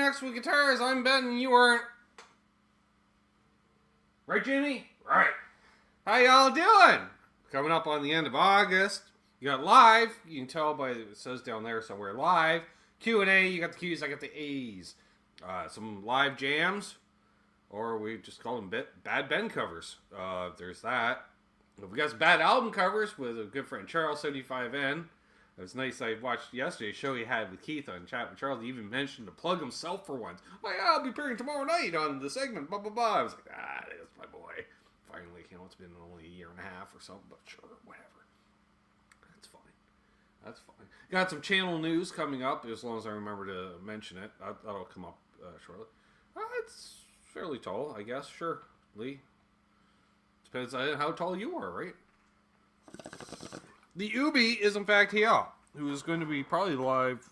next with guitars. I'm Ben and you aren't. Right, Jimmy? Right. How y'all doing? Coming up on the end of August. You got live. You can tell by it says down there somewhere live. Q&A. You got the Q's. I got the A's. Some live jams. Or we just call them Bad Ben covers. There's that. We got some bad album covers with a good friend Charles 75N. It was nice. I watched yesterday's show he had with Keith on Chat with Charles. He even mentioned to plug himself for once. Like, I'll be appearing tomorrow night on the segment, blah, blah, blah. I was like, that's my boy. Finally, it's been only a year and a half or something, but sure, whatever. That's fine. That's fine. Got some channel news coming up, as long as I remember to mention it. That'll come up shortly. It's fairly tall, I guess. Sure, Lee. Depends on how tall you are, right? The Ubi is, in fact, here, who is going to be probably live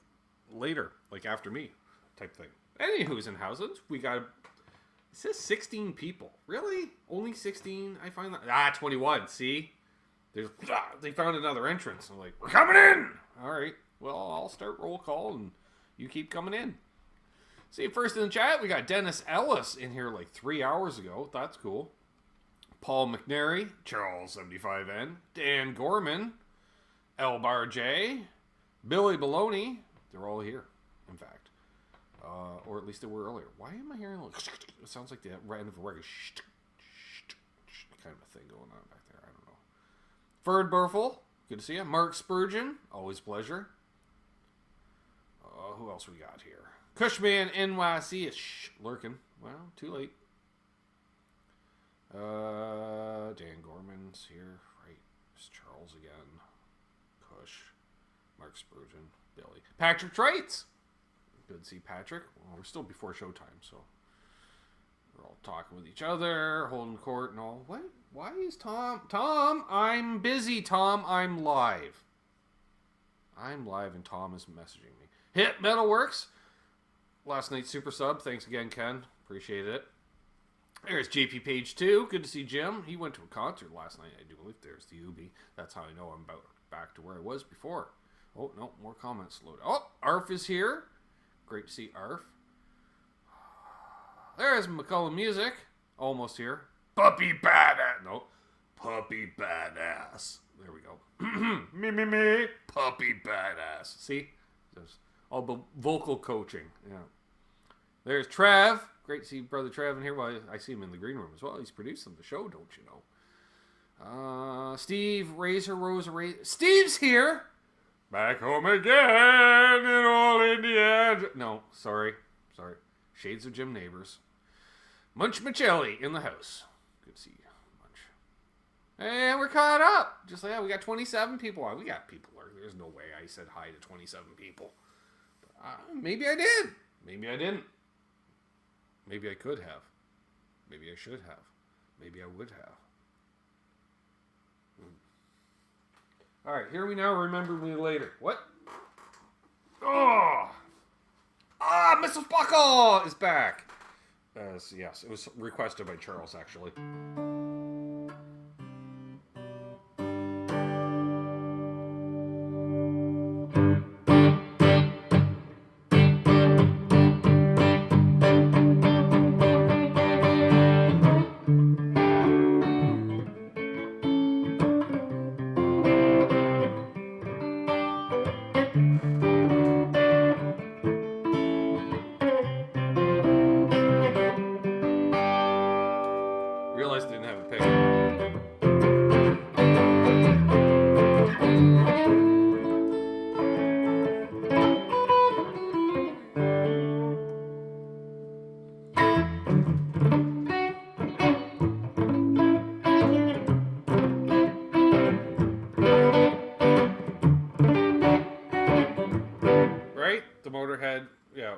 later, like after me, type thing. Anywho's in houses, we got, it says 16 people. Really? Only 16? I find that, 21, see? They found another entrance. I'm like, we're coming in! All right, well, I'll start roll call, and you keep coming in. See, first in the chat, we got Dennis Ellis in here like 3 hours ago. That's cool. Paul McNary, Charles 75N, Dan Gorman, Elbar J, Billy Baloney. They're all here, in fact. Or at least they were earlier. Why am I hearing like... It sounds like the end of a record kind of a thing going on back there. I don't know. Ferd Burfel, good to see you. Mark Spurgeon, always a pleasure. Who else we got here? Cushman NYC is lurking. Well, too late. Dan Gorman's here. Right. There's Charles again. Cush. Mark Spurgeon. Billy. Patrick Treitz. Good to see Patrick. Well, we're still before showtime, so we're all talking with each other, holding court and all. What? Why is Tom? Tom, I'm busy, Tom. I'm live. I'm live and Tom is messaging me. Hit Metalworks. Last night's super sub. Thanks again, Ken. Appreciate it. There's JP Page 2. Good to see Jim. He went to a concert last night, I do believe. There's the Ubi. That's how I know I'm back to where I was before. Oh, no. More comments loaded. Oh, Arf is here. Great to see Arf. There's McCullough Music. Almost here. Puppy Badass. No. Puppy Badass. There we go. Me. Puppy Badass. See? There's all the vocal coaching. Yeah. There's Trav. Great to see Brother Trav in here. Well, I see him in the green room as well. He's producing the show, don't you know? Steve, Razor. Steve's here! Back home again in old Indiana. No, sorry. Shades of Jim Neighbors. Munch Michelli in the house. Good to see you, Munch. And we're caught up. Just like that, we got 27 people on. We got people. There's no way I said hi to 27 people. Maybe I did. Maybe I didn't. Maybe I could have. Maybe I should have. Maybe I would have. Alright, here we now. Remember me later. What? Oh! Mrs. Buckle is back! Yes, it was requested by Charles, actually.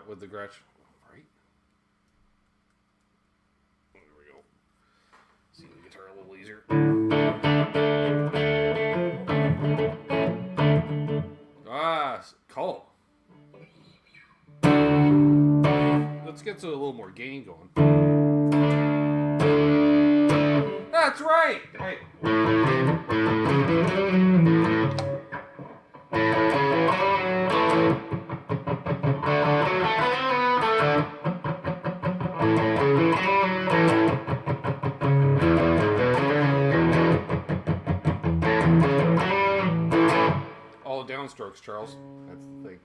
With the Gretsch, right? There we go. See the guitar a little easier. Call. Let's get to a little more gain going. That's right. Hey. Charles. That's the thing.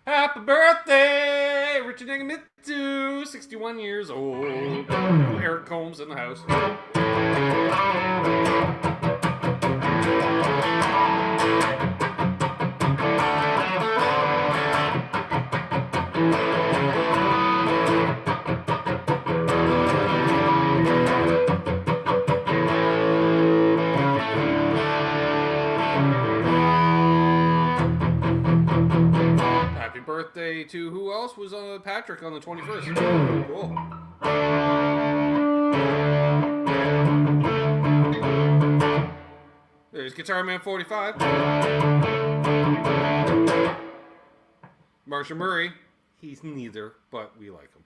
Happy birthday, Richard Nagamitsu, 61 years old. Eric Coombs in the house. Birthday to who else was Patrick on the 21st. Cool. There's Guitar Man 45. Marsha Murray. He's neither, but we like him.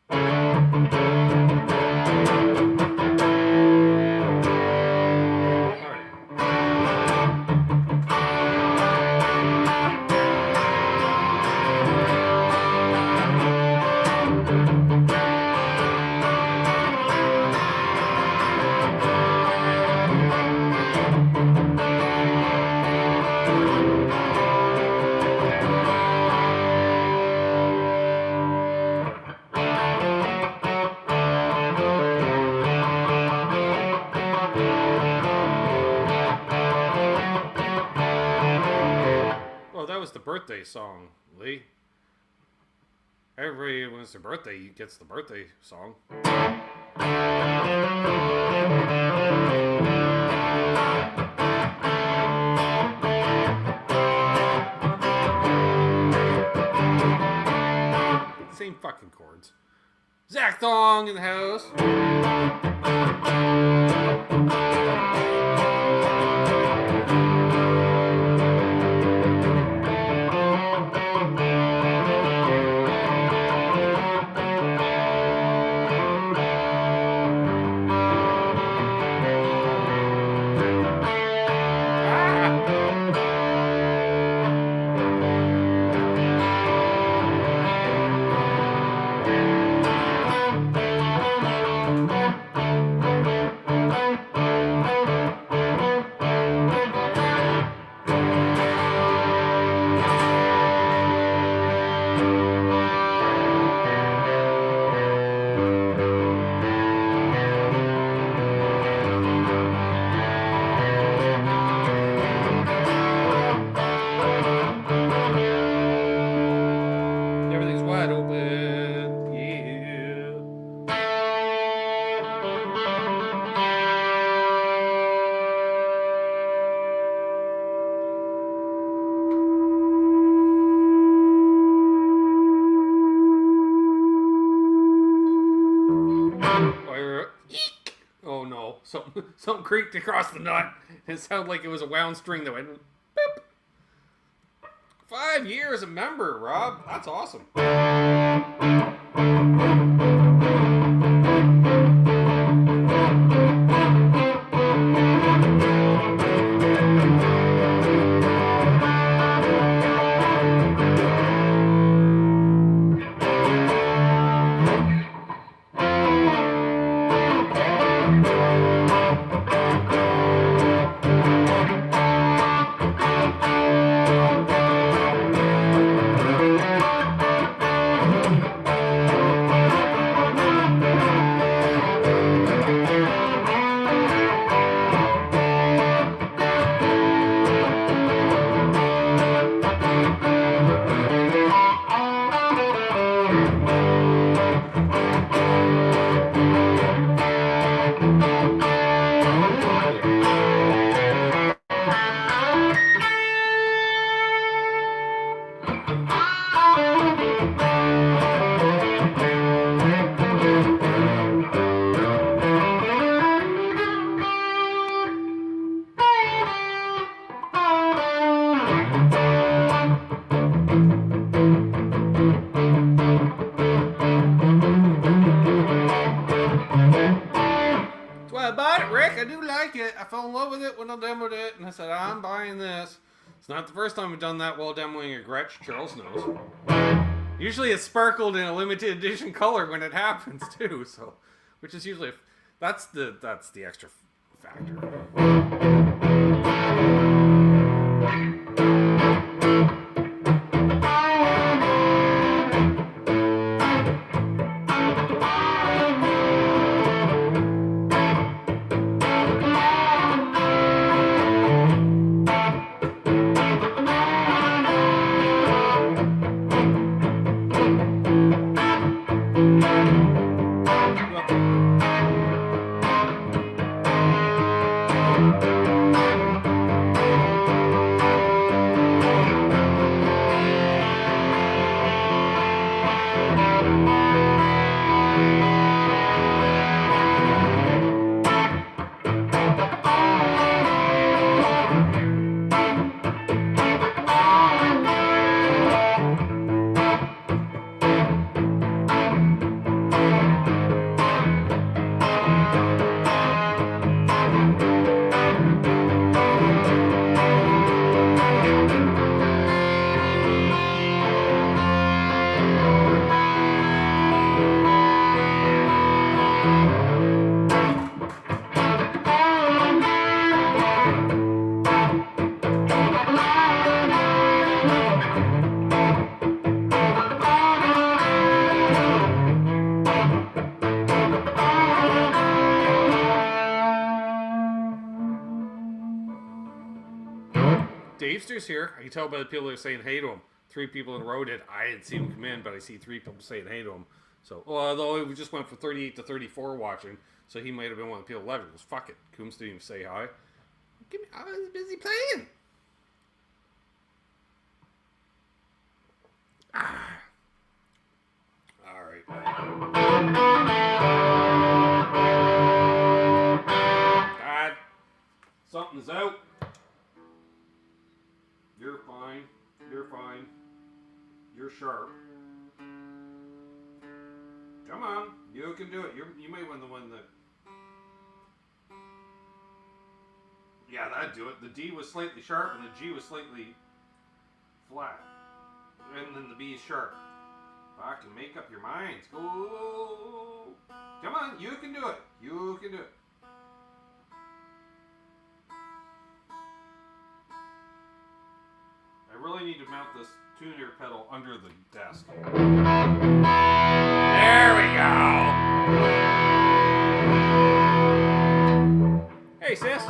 The birthday song, Lee. Everybody, when it's their birthday, gets the birthday song. Same fucking chords. Zach Thong in the house. Something creaked across the nut. It sounded like it was a wound string that went boop. 5 years a member, Rob. That's awesome. I fell in love with it when I demoed it, and I said, I'm buying this. It's not the first time we've done that while demoing a Gretsch, Charles knows. Usually it's sparkled in a limited edition color when it happens, too, so, which is usually, that's the extra factor. Davesters here. I can tell by the people that are saying hey to him. 3 people in a row did. I didn't see him come in, but I see 3 people saying hey to him. So, although we just went from 38 to 34 watching, so he might have been one of the people 11. It was fuck it. Coombs didn't even say hi. I was busy playing. All right. God, something's out. You're fine. You're fine. You're sharp. Come on, you can do it. You may win the one that. Yeah, that'd do it. The D was slightly sharp and the G was slightly flat. And then the B is sharp. Fucking make up your minds. Go. Come on, you can do it. You can do it. I really need to mount this tuner pedal under the desk. There we go. Hey, sis.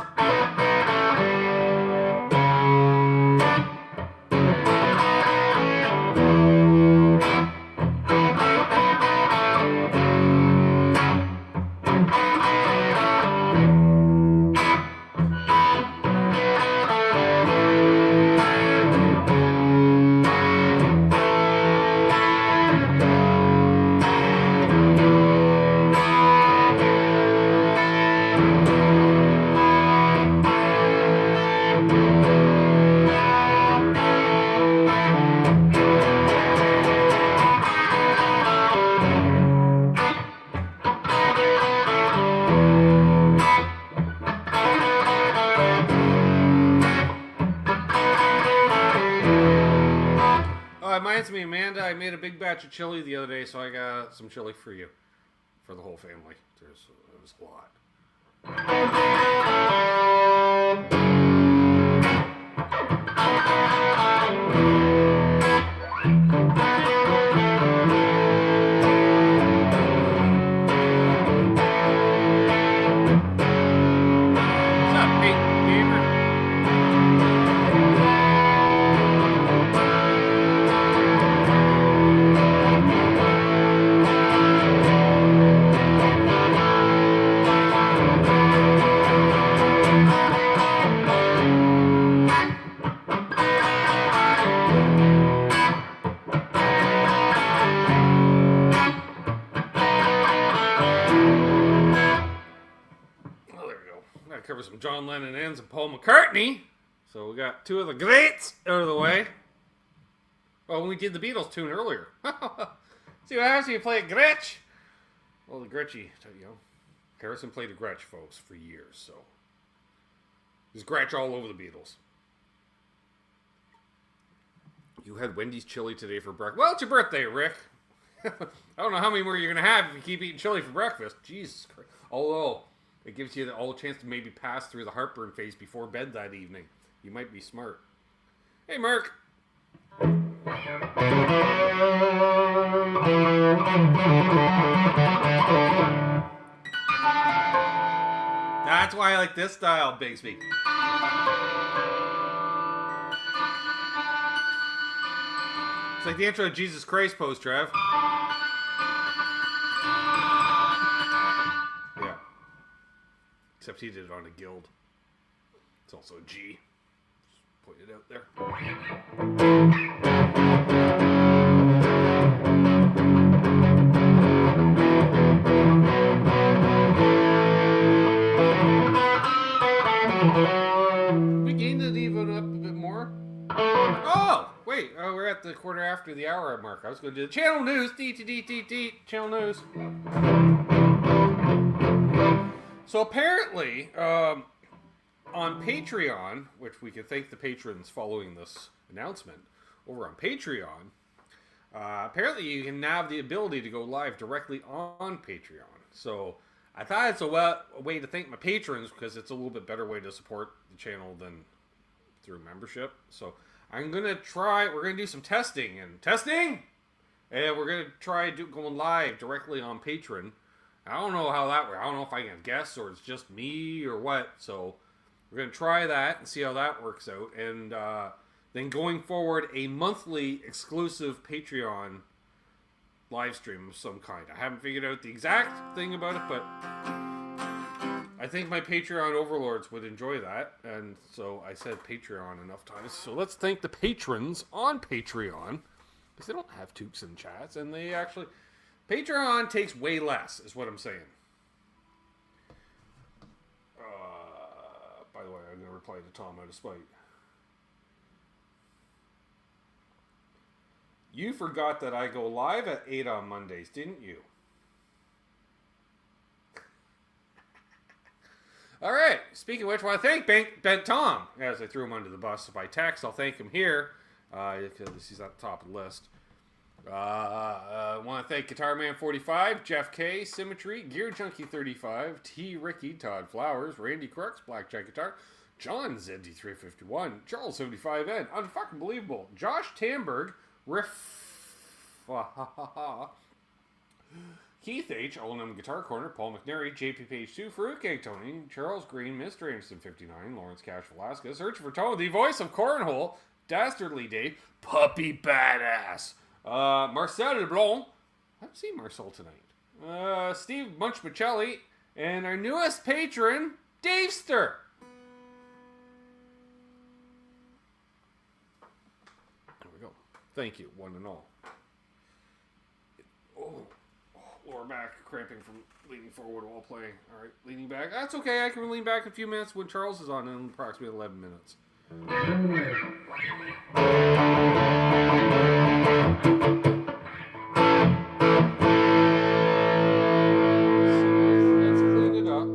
Reminds me, Amanda, I made a big batch of chili the other day, so I got some chili for you. For the whole family. It was a lot. What's up, Pete Gamer? Cover some John Lennon and some Paul McCartney. So we got 2 of the greats out of the way. Well, when we did the Beatles tune earlier. See what happens when you play a Gretsch? Well, the Gretschy, you know. Harrison played a Gretsch, folks, for years, so. There's Gretsch all over the Beatles. You had Wendy's chili today for breakfast. Well, it's your birthday, Rick. I don't know how many more you're going to have if you keep eating chili for breakfast. Jesus Christ. Although, it gives you all a chance to maybe pass through the heartburn phase before bed that evening. You might be smart. Hey, Mark. That's why I like this style, Bigsby. It's like the intro to Jesus Christ pose, Trev. Yeah. Except he did it on a guild. It's also a G. Just point it out there. We gained it even up a bit more. Oh! Wait, we're at the quarter after the hour mark. I was going to do the channel news. Channel news. So apparently, on Patreon, which we can thank the patrons following this announcement, over on Patreon, apparently you can now have the ability to go live directly on Patreon. So I thought it's a way to thank my patrons because it's a little bit better way to support the channel than through membership. So I'm going to try, we're going to do some testing. And we're going to try going live directly on Patreon. I don't know how that works. I don't know if I can guess or it's just me or what. So We're going to try that and see how that works out. And then going forward, a monthly exclusive Patreon live stream of some kind. I haven't figured out the exact thing about it, but I think my Patreon overlords would enjoy that. And so I said Patreon enough times. So let's thank the patrons on Patreon, because they don't have toques and chats, and they actually... Patreon takes way less, is what I'm saying. By the way, I'm going to reply to Tom out of spite. You forgot that I go live at 8 on Mondays, didn't you? All right. Speaking of which, I want to thank Bent Tom. As I threw him under the bus by text, I'll thank him here, because he's at the top of the list. I want to thank Guitar Man 45, Jeff K, Symmetry, Gear Junkie 35, T Ricky, Todd Flowers, Randy Crooks, Blackjack Guitar, John ZD351, Charles 75N, Unfucking Believable, Josh Tamberg, Keith H, O&M Guitar Corner, Paul McNary, JP Page 2, Farouk A. Tony, Charles Green, Mr. Anderson 59, Lawrence Cash Velasquez, Search for Tone, the voice of Cornhole, Dastardly Dave, Puppy Badass, Marcel LeBlanc, I haven't seen Marcel tonight, Steve Munchmichelli, and our newest patron, Davester. There we go. Thank you, one and all. Lower back cramping from leaning forward while playing. Alright, leaning back. That's okay, I can lean back a few minutes when Charles is on in approximately 11 minutes. Let's clean it up.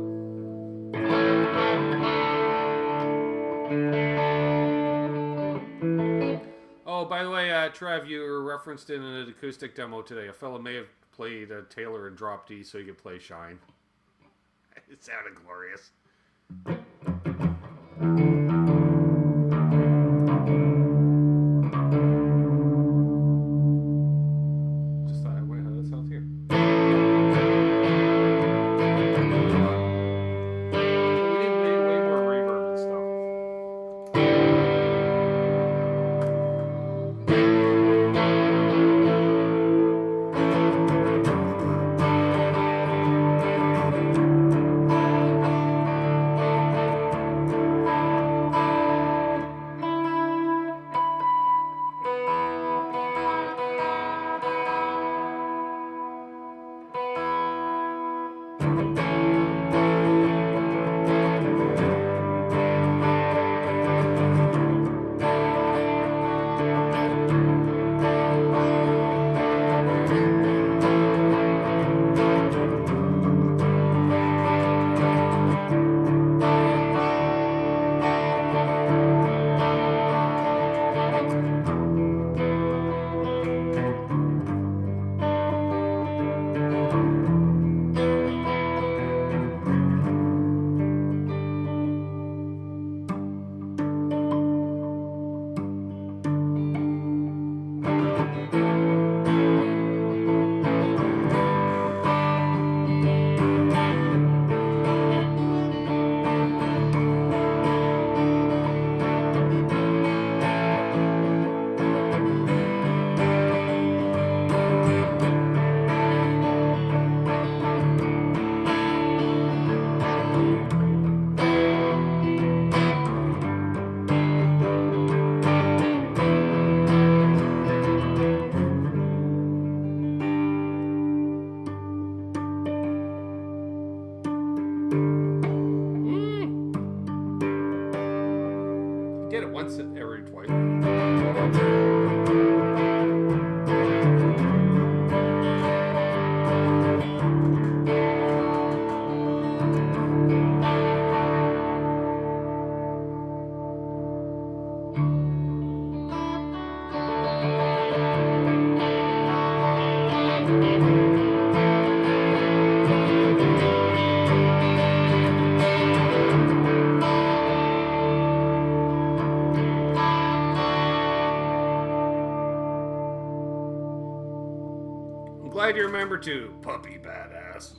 Oh, by the way, Trev, you were referenced in an acoustic demo today. A fellow may have played Taylor and Drop D so you could play Shine. It sounded glorious. Just that way, how that sounds here. We need way more reverb and stuff. Every twice. Glad you remember to Puppy Badass.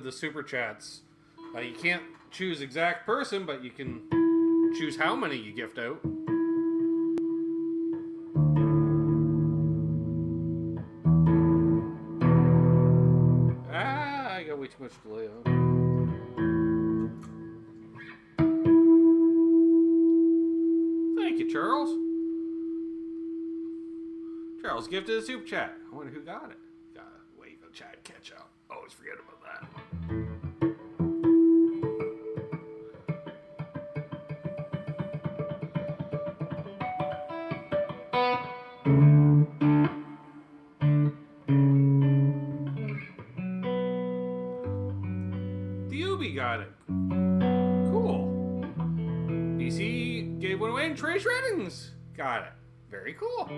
the super chats. You can't choose exact person, but you can choose how many you gift out. I got way too much delay on. Thank you, Charles. Charles gifted a super chat. I wonder who got it. Gotta wait for the chat to catch up. Always forget about that. The Ubi got it. Cool. DC gave one away and Trey Shreddings got it. Very cool.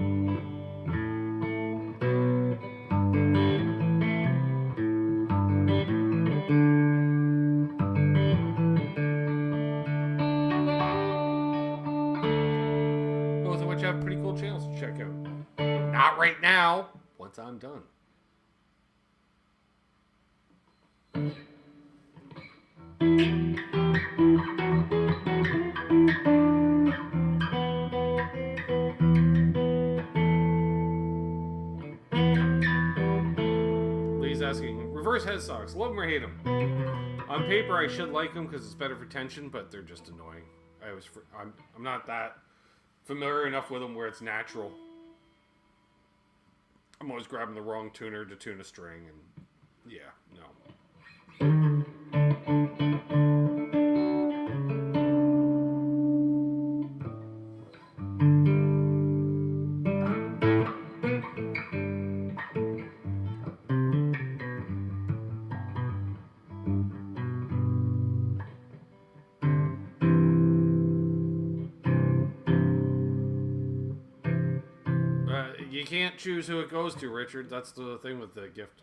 Both of which have pretty cool channels to check out. Not right now. Once I'm done. Lee's asking, reverse head socks, love them or hate them? On paper, I should like them because it's better for tension, but they're just annoying. I'm not that familiar enough with them where it's natural. I'm always grabbing the wrong tuner to tune a string, and yeah, no. You can't choose who it goes to, Richard. That's the thing with the gift.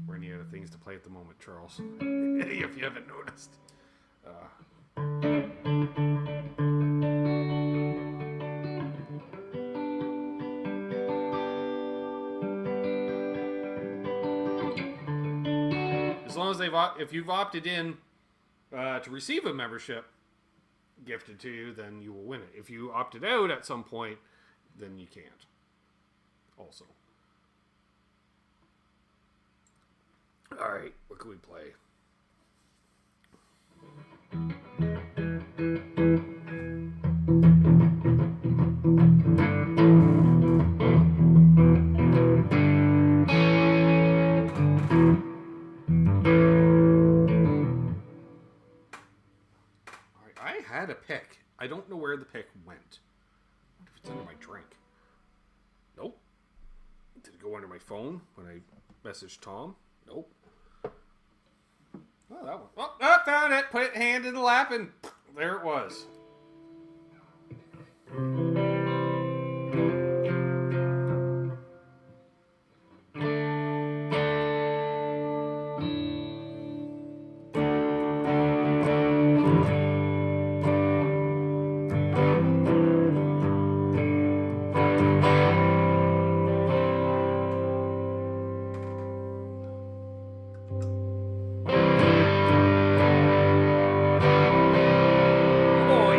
We're running out of things to play at the moment, Charles. If you haven't noticed. As long as if you've opted in to receive a membership gifted to you, then you will win it. If you opted out at some point, then you can't. Also. All right, what can we play? I had a pick. I don't know where the pick went. I wonder if it's under my drink. Nope. Did it go under my phone when I messaged Tom? Nope. Oh, that one. Oh, I found it. Put it hand in the lap and there it was. Oh,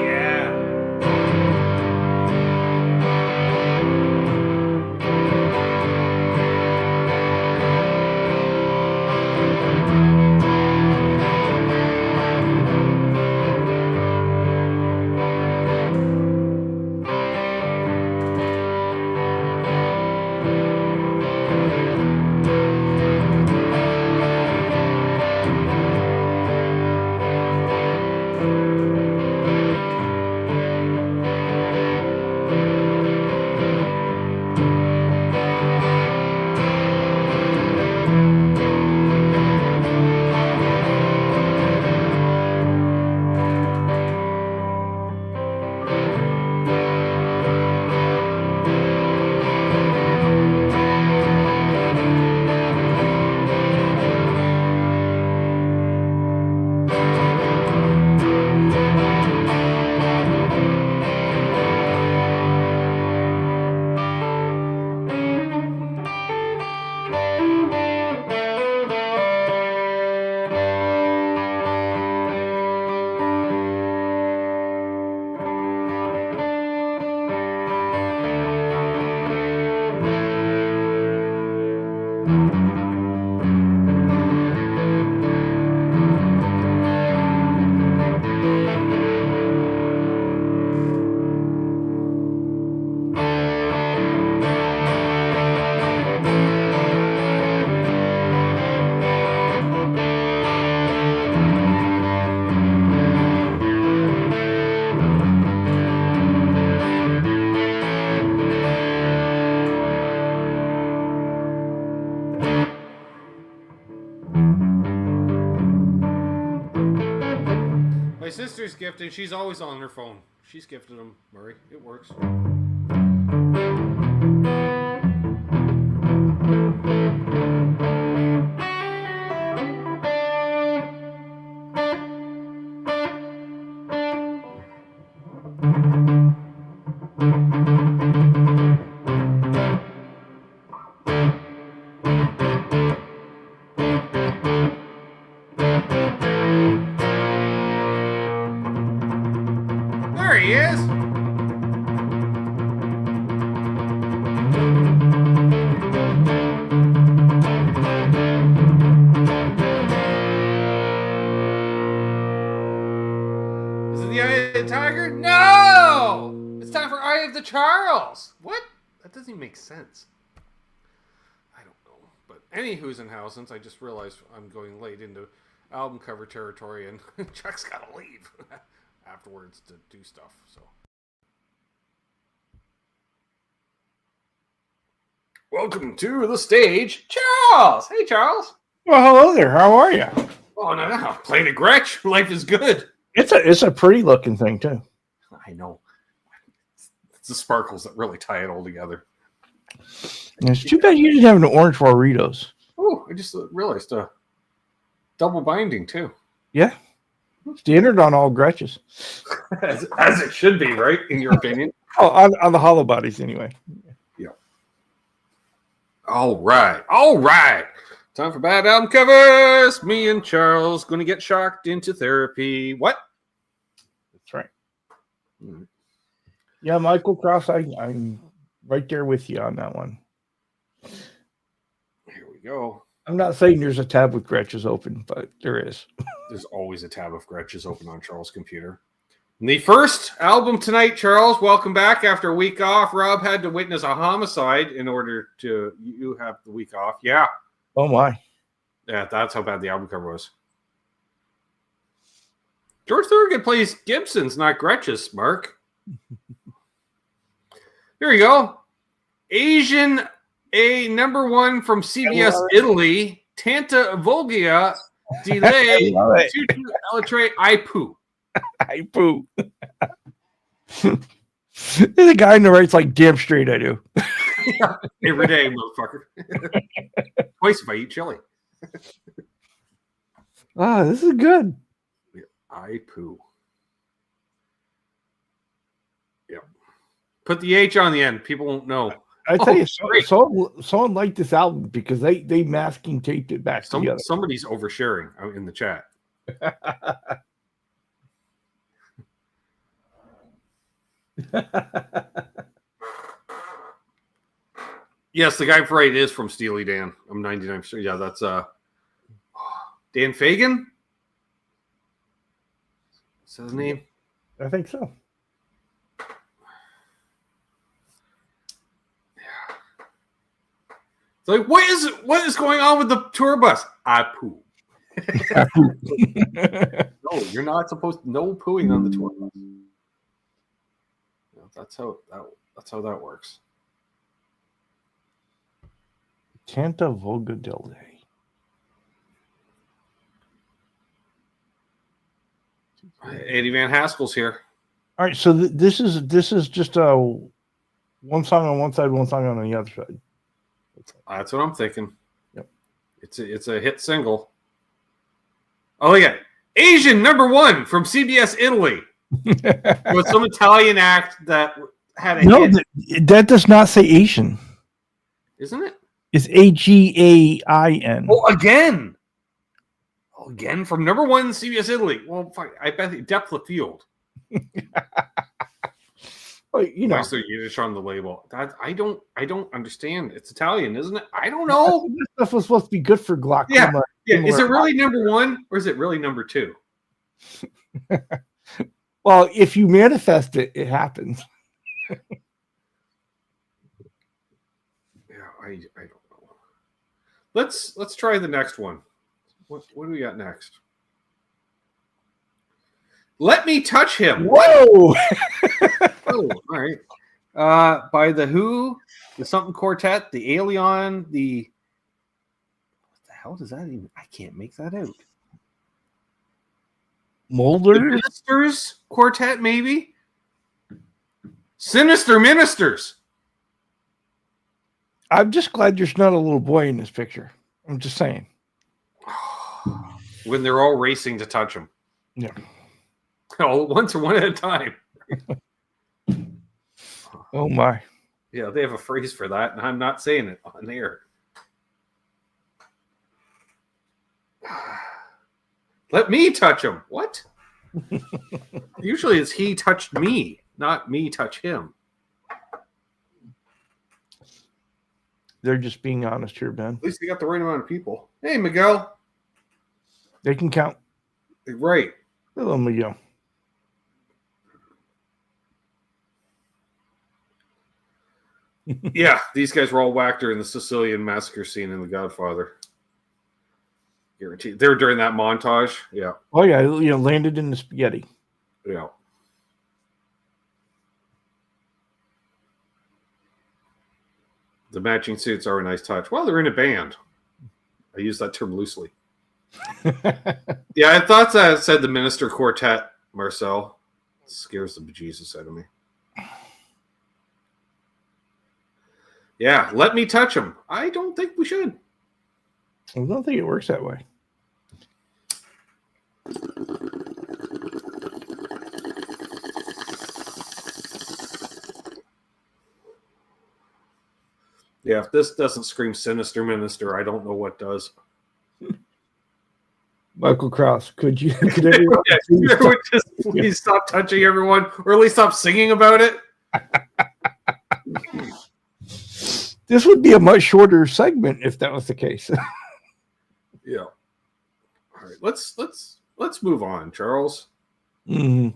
sister's gifting. She's always on her phone. She's gifted them, Murray. It works. There he is. Is it the Eye of the Tiger? No! It's time for Eye of the Charles. What? That doesn't even make sense. I don't know. But anywho's in house, since I just realized I'm going late into album cover territory and Chuck's got to leave afterwards to do stuff. So, welcome to the stage, Charles. Hey, Charles. Well, hello there. How are you? Oh no, playing a Gretsch. Life is good. It's a pretty looking thing too. I know. It's the sparkles that really tie it all together. It's too bad you didn't have an orange Doritos. Oh, I just realized double binding too. Yeah, standard on all Gretches. as it should be, right? In your opinion? Oh, on the hollow bodies anyway. Yeah. All right. Time for bad album covers. Me and Charles going to get shocked into therapy. What? That's right. Yeah, Michael Cross, I'm right there with you on that one. Here we go. I'm not saying there's a tab with Gretches open, but there is. There's always a tab of Gretches open on Charles' computer. And the first album tonight, Charles, welcome back after a week off. Rob had to witness a homicide in order to you have the week off. Yeah. Oh, my. Yeah, that's how bad the album cover was. George Thorogood plays Gibsons, not Gretches, Mark. Here you go. Asian A number one from CBS Italy, Tanta Volgia, Delay, Tutu Elitre, I Poo. I poo. There's a guy in the right's like, damn straight I do. Yeah, every day, motherfucker. Twice if I eat chili. Ah, this is good. I poo. Yep. Put the H on the end. People won't know. I tell you, someone liked this album because they masking taped it back together. Somebody's oversharing in the chat. Yes, the guy for right is from Steely Dan. I'm 99% sure. Yeah, that's Dan Fagan. Is that his name? I think so. Yeah. It's like, what is going on with the tour bus? I poo. No, you're not supposed to. No pooing on the tour bus. No, that's how that works. Tanta Volga Delay. Eddie Van Haskell's here. All right, so this is just one song on one side, one song on the other side. That's what I'm thinking. Yep, it's a hit single. Oh yeah, Asian number one from CBS Italy. With some Italian act that had a hit. That does not say Asian, isn't it? It's AGAIN. Oh, again. Again from number one CBS Italy. Well, I bet depth of field. Well, you know, so Yiddish on the label. That I don't understand. It's Italian, isn't it? I don't know. This stuff was supposed to be good for glaucoma. Yeah. Is it really number one or is it really number two? Well, if you manifest it, it happens. Yeah, I don't know. Let's try the next one. What do we got next? Let Me Touch Him. Whoa! Oh, all right. By the Who, the Something Quartet, the Alien, the what the hell does that even? I can't make that out. Mulder? The Ministers Quartet, maybe? Sinister Ministers. I'm just glad there's not a little boy in this picture. I'm just saying. When they're all racing to touch him. Yeah. All at once or one at a time. Oh, my. Yeah, they have a phrase for that, and I'm not saying it on air. Let me touch him. What? Usually it's he touched me, not me touch him. They're just being honest here, Ben. At least they got the right amount of people. Hey, Miguel. They can count. Right. Hello, Miguel. Yeah, these guys were all whacked during the Sicilian massacre scene in The Godfather. Guaranteed. They were during that montage. Yeah. Oh, yeah. Landed in the spaghetti. Yeah. The matching suits are a nice touch. Well, they're in a band. I use that term loosely. Yeah, I thought that said the Minister Quartet, Marcel. It scares the bejesus out of me. Yeah, let me touch him. I don't think we should. I don't think it works that way. Yeah, if this doesn't scream Sinister Minister, I don't know what does. Michael Krause, could everyone please stop touching everyone, or at least stop singing about it? This would be a much shorter segment if that was the case. Yeah. All right, let's move on, Charles. Mm.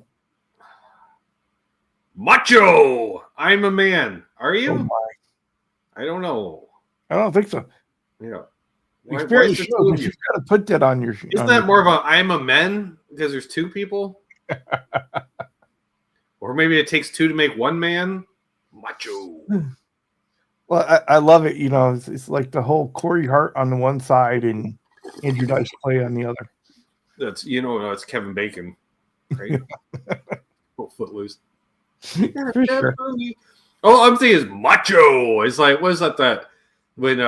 Macho! I'm a man. Are you? Oh my. I don't know. I don't think so. Yeah. Experience shows you've got to put that on your. Isn't that more of a I'm a man because there's two people? Or maybe it takes two to make one man? Macho. Well, I love it. It's like the whole Corey Hart on the one side and Andrew Dice Clay on the other. That's it's Kevin Bacon, right? Footloose. For sure. Oh, I'm thinking is Macho. It's like, what is that? When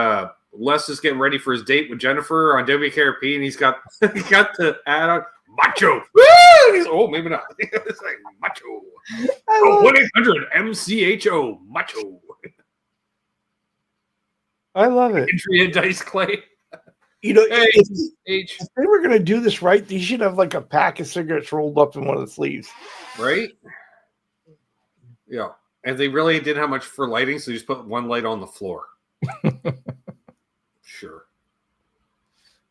Les is getting ready for his date with Jennifer on WKRP, and he's got the ad on Macho. Woo! Maybe not. It's like Macho. 1-800-MCHO Macho. I love it. Andrea Dice Clay. If they were going to do this right, they should have like a pack of cigarettes rolled up in one of the sleeves. Right? Yeah. And they really didn't have much for lighting, so they just put one light on the floor. Sure.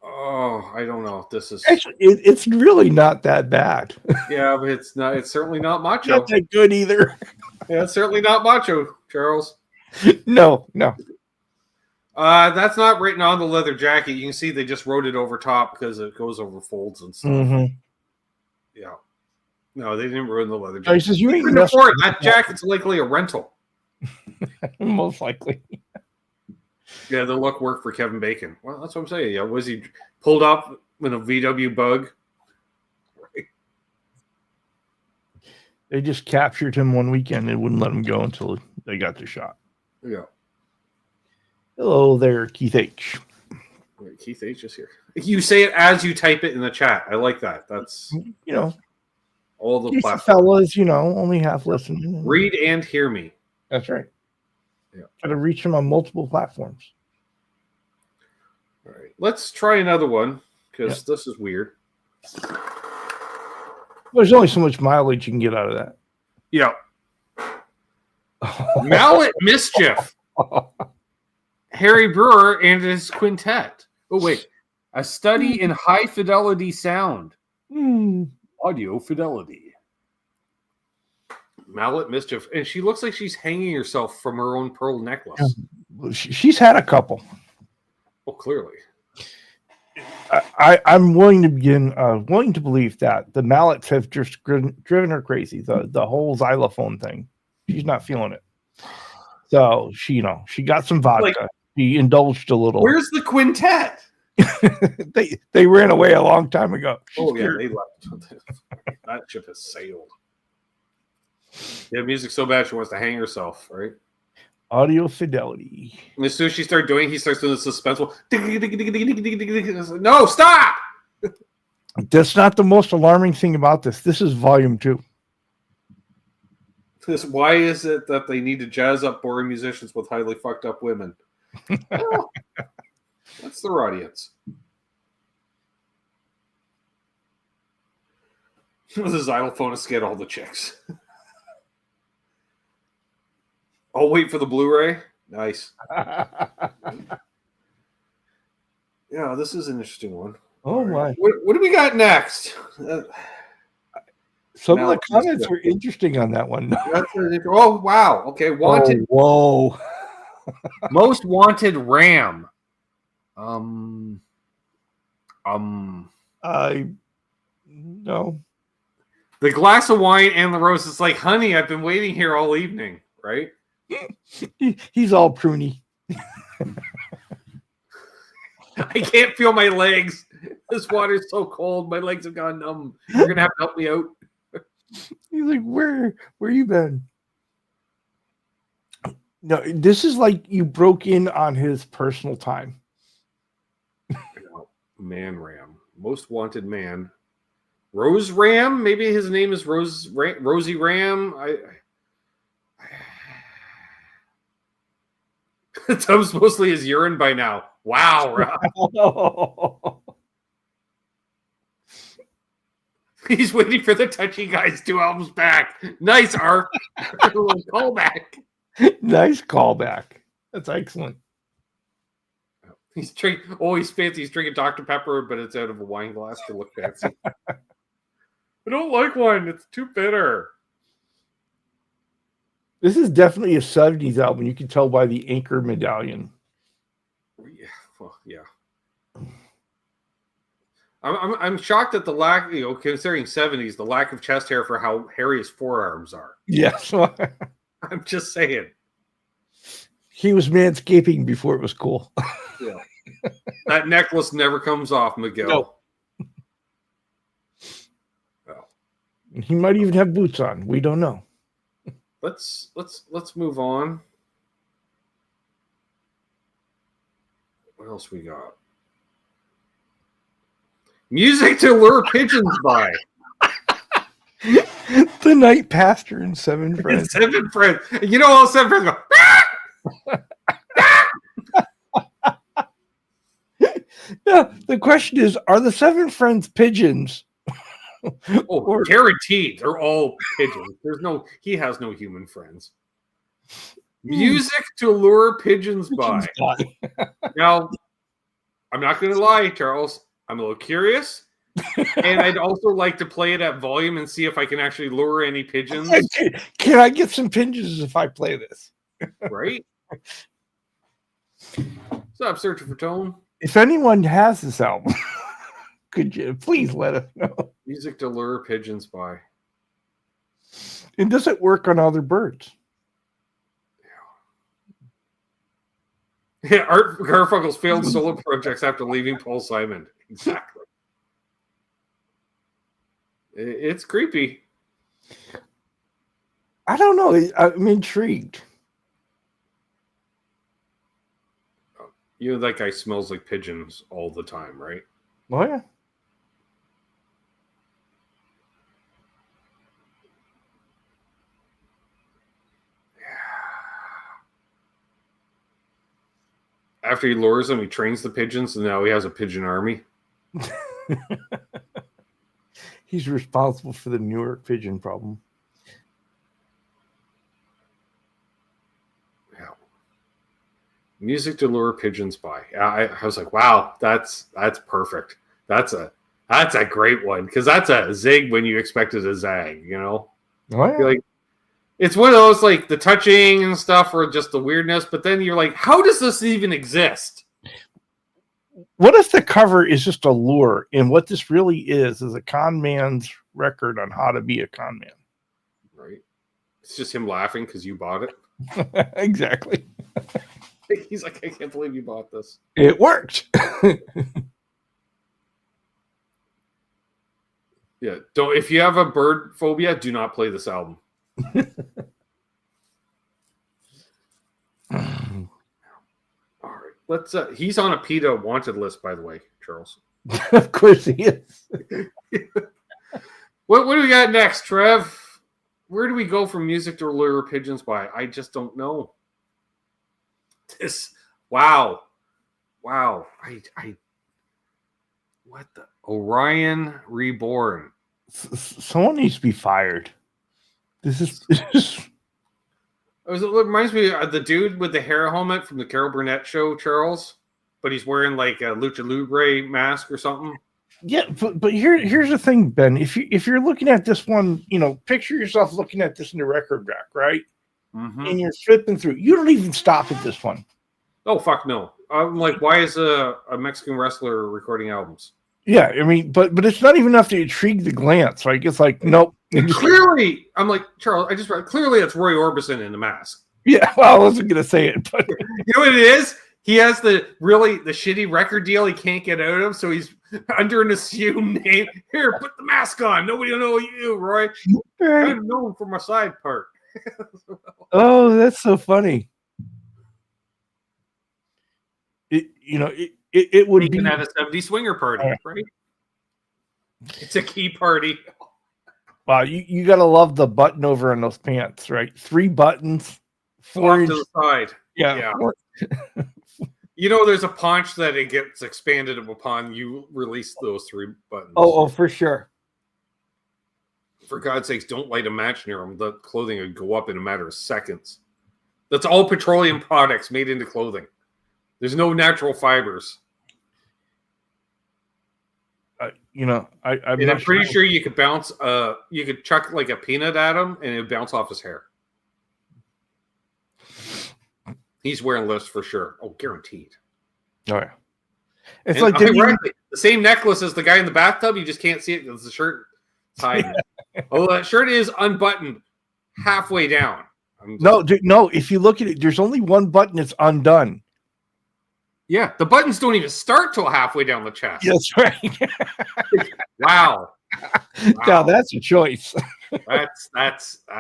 Oh, I don't know. This is actually it's really not that bad. Yeah, but it's not. It's certainly not Macho. Not that good either. Yeah, it's certainly not Macho, Charles. No. That's not written on the leather jacket. You can see they just wrote it over top because it goes over folds and stuff. Mm-hmm. Yeah. No, they didn't ruin the leather jacket. He says, you ain't afford that jacket's likely a rental. Most likely. Yeah, the look worked for Kevin Bacon. Well, that's what I'm saying. Yeah, was he pulled up with a VW Bug? Right. They just captured him one weekend and wouldn't let him go until they got the shot. Yeah. Hello there, Keith H. Wait, Keith H is here. You say it as you type it in the chat. I like that. That's all the platforms. Fellas, only half listening. Read and hear me. That's right. Yeah. Got to reach them on multiple platforms. All right. Let's try another one because this is weird. There's only so much mileage you can get out of that. Yeah. Mallet Mischief. Harry Brewer and his quintet. Oh, wait. A study in high fidelity sound. Audio fidelity. Mallet Mischief. And she looks like she's hanging herself from her own pearl necklace. She's had a couple. Oh, clearly. I'm willing to believe that the mallets have just driven her crazy. The whole xylophone thing. She's not feeling it. So she got some vodka. She indulged a little. Where's the quintet? They ran away a long time ago. Oh yeah, they left. That ship has sailed. Yeah, music so bad she wants to hang herself, right? Audio fidelity. And as soon as he starts doing the suspenseful. No, stop! That's not the most alarming thing about this. This is volume 2. Why is it that they need to jazz up boring musicians with highly fucked up women? Well, that's their audience. With a xylophonist get all the chicks. I'll wait for the Blu-ray. Nice. Yeah, this is an interesting one. Oh my! What do we got next? Some of the comments are interesting on that one. Oh wow! Okay, wanted. Oh, whoa! Most wanted RAM. No. The glass of wine and the rose. It's like, honey, I've been waiting here all evening, right? He's all pruny. I can't feel my legs. This water's so cold. My legs have gone numb. You're gonna have to help me out. He's like, where you been? No, this is like you broke in on his personal time. Man Ram. Most wanted man. Rose Ram? Maybe his name is Rosie Ram. Tub's mostly his urine by now. Wow. He's waiting for the Touchy Guys 2 albums back. Nice, Art. Callback. Nice callback. That's excellent. He's drinking. Oh, he's fancy. He's drinking Dr. Pepper, but it's out of a wine glass to look fancy. I don't like wine. It's too bitter. This is definitely a 70s album. You can tell by the anchor medallion. Yeah. Well, yeah. I'm shocked at the lack, considering 70s, the lack of chest hair for how hairy his forearms are. Yes. I'm just saying. He was manscaping before it was cool. Yeah. That necklace never comes off, Miguel. No. Well, he might even have boots on. We don't know. Let's move on. What else we got? Music to lure pigeons by. The Night Pastor and 7 Friends. 7 Friends. You know, all 7 Friends go. Yeah, the question is, are the 7 Friends pigeons? Oh, guaranteed. They're all pigeons. He has no human friends. Music to lure pigeons by. Now, I'm not going to lie, Charles. I'm a little curious. And I'd also like to play it at volume and see if I can actually lure any pigeons. Can I get some pigeons if I play this? Right? Stop searching for tone. If anyone has this album, could you please let us know? Music to lure pigeons by. And does it work on other birds? Yeah, Art Garfunkel's failed solo projects after leaving Paul Simon. Exactly. It's creepy. I don't know. I'm intrigued. You know, that guy smells like pigeons all the time, right? Oh, yeah. After he lures them, he trains the pigeons, and now he has a pigeon army. He's responsible for the Newark pigeon problem. Yeah. Music to lure pigeons by. I was like, wow, that's perfect. That's a great one, because that's a zig when you expected a zag, you know? Oh, yeah. You're like, it's one of those, like, the touching and stuff or just the weirdness, but then you're like, how does this even exist? What if the cover is just a lure, and what this really is a con man's record on how to be a con man? Right. It's just him laughing because you bought it. Exactly. He's like, I can't believe you bought this. It worked. Yeah, don't. If you have a bird phobia, do not play this album. All right, let's. He's on a PETA wanted list, by the way, Charles. Of course he is. What do we got next, Trev? Where do we go from music to lure pigeons by? I just don't know. This, wow. I what the Orion Reborn? Someone needs to be fired. This is It reminds me of the dude with the hair helmet from the Carol Burnett show, Charles. But he's wearing like a Lucha Libre mask or something. Yeah, but here's the thing, Ben. If you're looking at this one, picture yourself looking at this in the record rack, right? Mm-hmm. And you're flipping through. You don't even stop at this one. Oh fuck no! I'm like, why is a Mexican wrestler recording albums? Yeah, I mean, but it's not even enough to intrigue the glance, right? It's like, nope. Clearly, I'm like, Charles. Clearly it's Roy Orbison in the mask. Yeah, well, I wasn't gonna say it, but you know what it is? He has the shitty record deal he can't get out of, so he's under an assumed name. Here, put the mask on. Nobody will know you, Roy. right. I'm known for my side part. Oh, that's so funny. It would Even be at a 70 swinger party, right? It's a key party. Wow, you gotta love the button over on those pants, right? 3 buttons, 4 Off to the side. Yeah. There's a punch that it gets expanded upon you release those 3 buttons. Oh, for sure. For God's sakes, don't light a match near them. The clothing would go up in a matter of seconds. That's all petroleum products made into clothing. There's no natural fibers. I'm pretty sure you could bounce. You could chuck like a peanut at him, and it would bounce off his hair. He's wearing lifts for sure. Oh, guaranteed. Oh yeah. It's and like the same necklace as the guy in the bathtub. You just can't see it because the shirt hiding. Oh, that shirt is unbuttoned halfway down. No. If you look at it, there's only one button that's undone. Yeah, the buttons don't even start till halfway down the chest. That's right. Wow. Now that's a choice. That's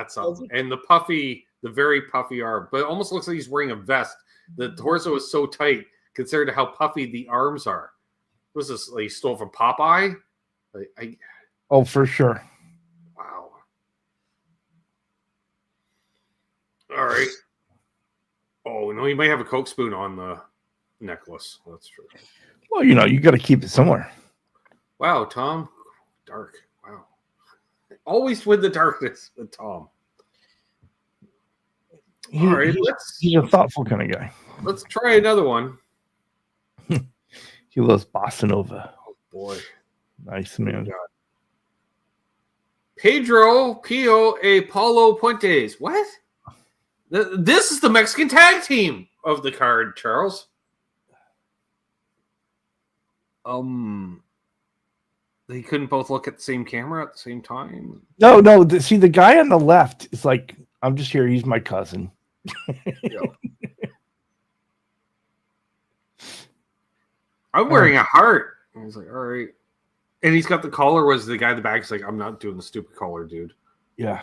something. And the very puffy arm, but it almost looks like he's wearing a vest. The torso is so tight considered to how puffy the arms are. Was this like stole from Popeye? Oh, for sure. Wow. All right. Oh no, he might have a Coke spoon on the necklace. That's true. Well, you got to keep it somewhere. Wow, Tom. Dark. Wow. Always with the darkness with Tom. All right, he's a thoughtful kind of guy. Let's try another one. He loves bossa nova. Oh boy. Nice man. Pedro Pio e Paulo Puentes. What? This is the Mexican tag team of the card, Charles. They couldn't both look at the same camera at the same time. No. See, the guy on the left is like, I'm just here. He's my cousin. Yeah. I'm wearing a heart. And he's like, all right. And he's got the collar. Was the guy in the back? He's like, I'm not doing the stupid collar, dude. Yeah.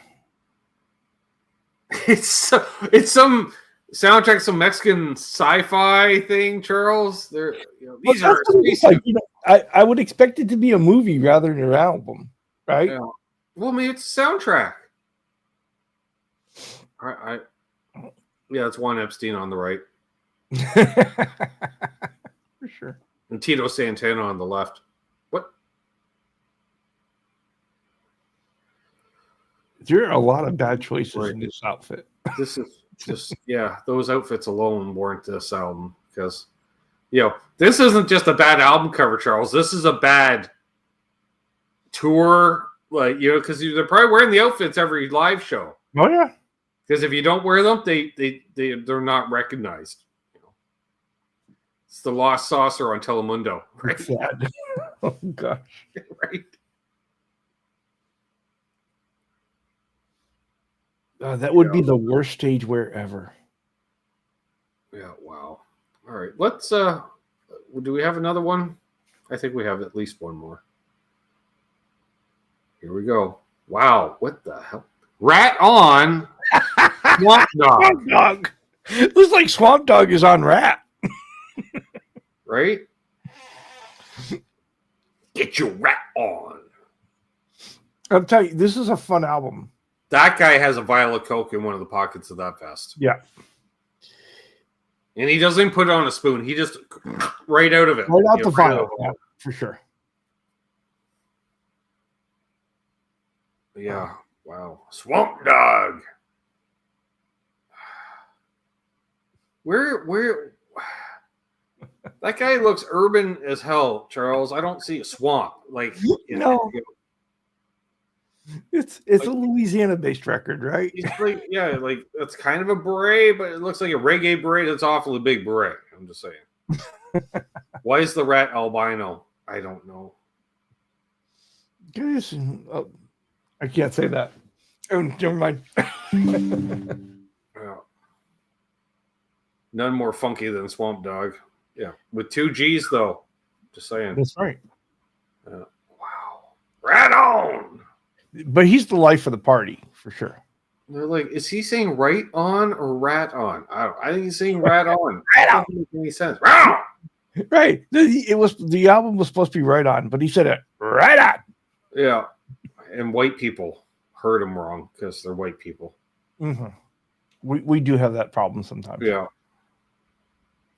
It's some soundtrack, some Mexican sci-fi thing, Charles. These are like, I would expect it to be a movie rather than an album, right? Yeah. Well, maybe it's a soundtrack. Yeah, it's Juan Epstein on the right. For sure. And Tito Santana on the left. What? There are a lot of bad choices in this outfit. This is just, those outfits alone warrant this album because, this isn't just a bad album cover, Charles. This is a bad tour, because they're probably wearing the outfits every live show. Oh, yeah. Because if you don't wear them, they're not recognized. It's the Lost Saucer on Telemundo, right? Sad. Oh gosh, right. That would be the worst stage wear ever. Yeah, wow. All right, let's. Do we have another one? I think we have at least one more. Here we go. Wow, what the hell? Rat on Swamp Dog. Swamp Dog. Looks like Swamp Dog is on Rat. Right? Get your rat on. I'll tell you, this is a fun album. That guy has a vial of Coke in one of the pockets of that vest. Yeah. And he doesn't even put it on a spoon. He just right out of it. Right out the vial. Yeah, for sure. Yeah. Wow. Swamp Dog. Where that guy looks urban as hell, Charles. I don't see a swamp. Like no. It's like, a Louisiana-based record, right? It's like, yeah, like it's kind of a beret, but it looks like a reggae beret. That's awfully big beret. I'm just saying. Why is the rat albino? I don't know. Guys, I can't say that. Oh, never mind. Yeah. None more funky than Swamp Dog. Yeah, with 2 G's though. Just saying. That's right. Wow. Rat on. But he's the life of the party for sure. They're like, is he saying right on or rat on? I think he's saying rat on. Right That doesn't make any sense. Rat on. Right. The album was supposed to be right on, but he said it right on. Yeah. And white people heard him wrong because they're white people. Mm-hmm. We do have that problem sometimes. Yeah.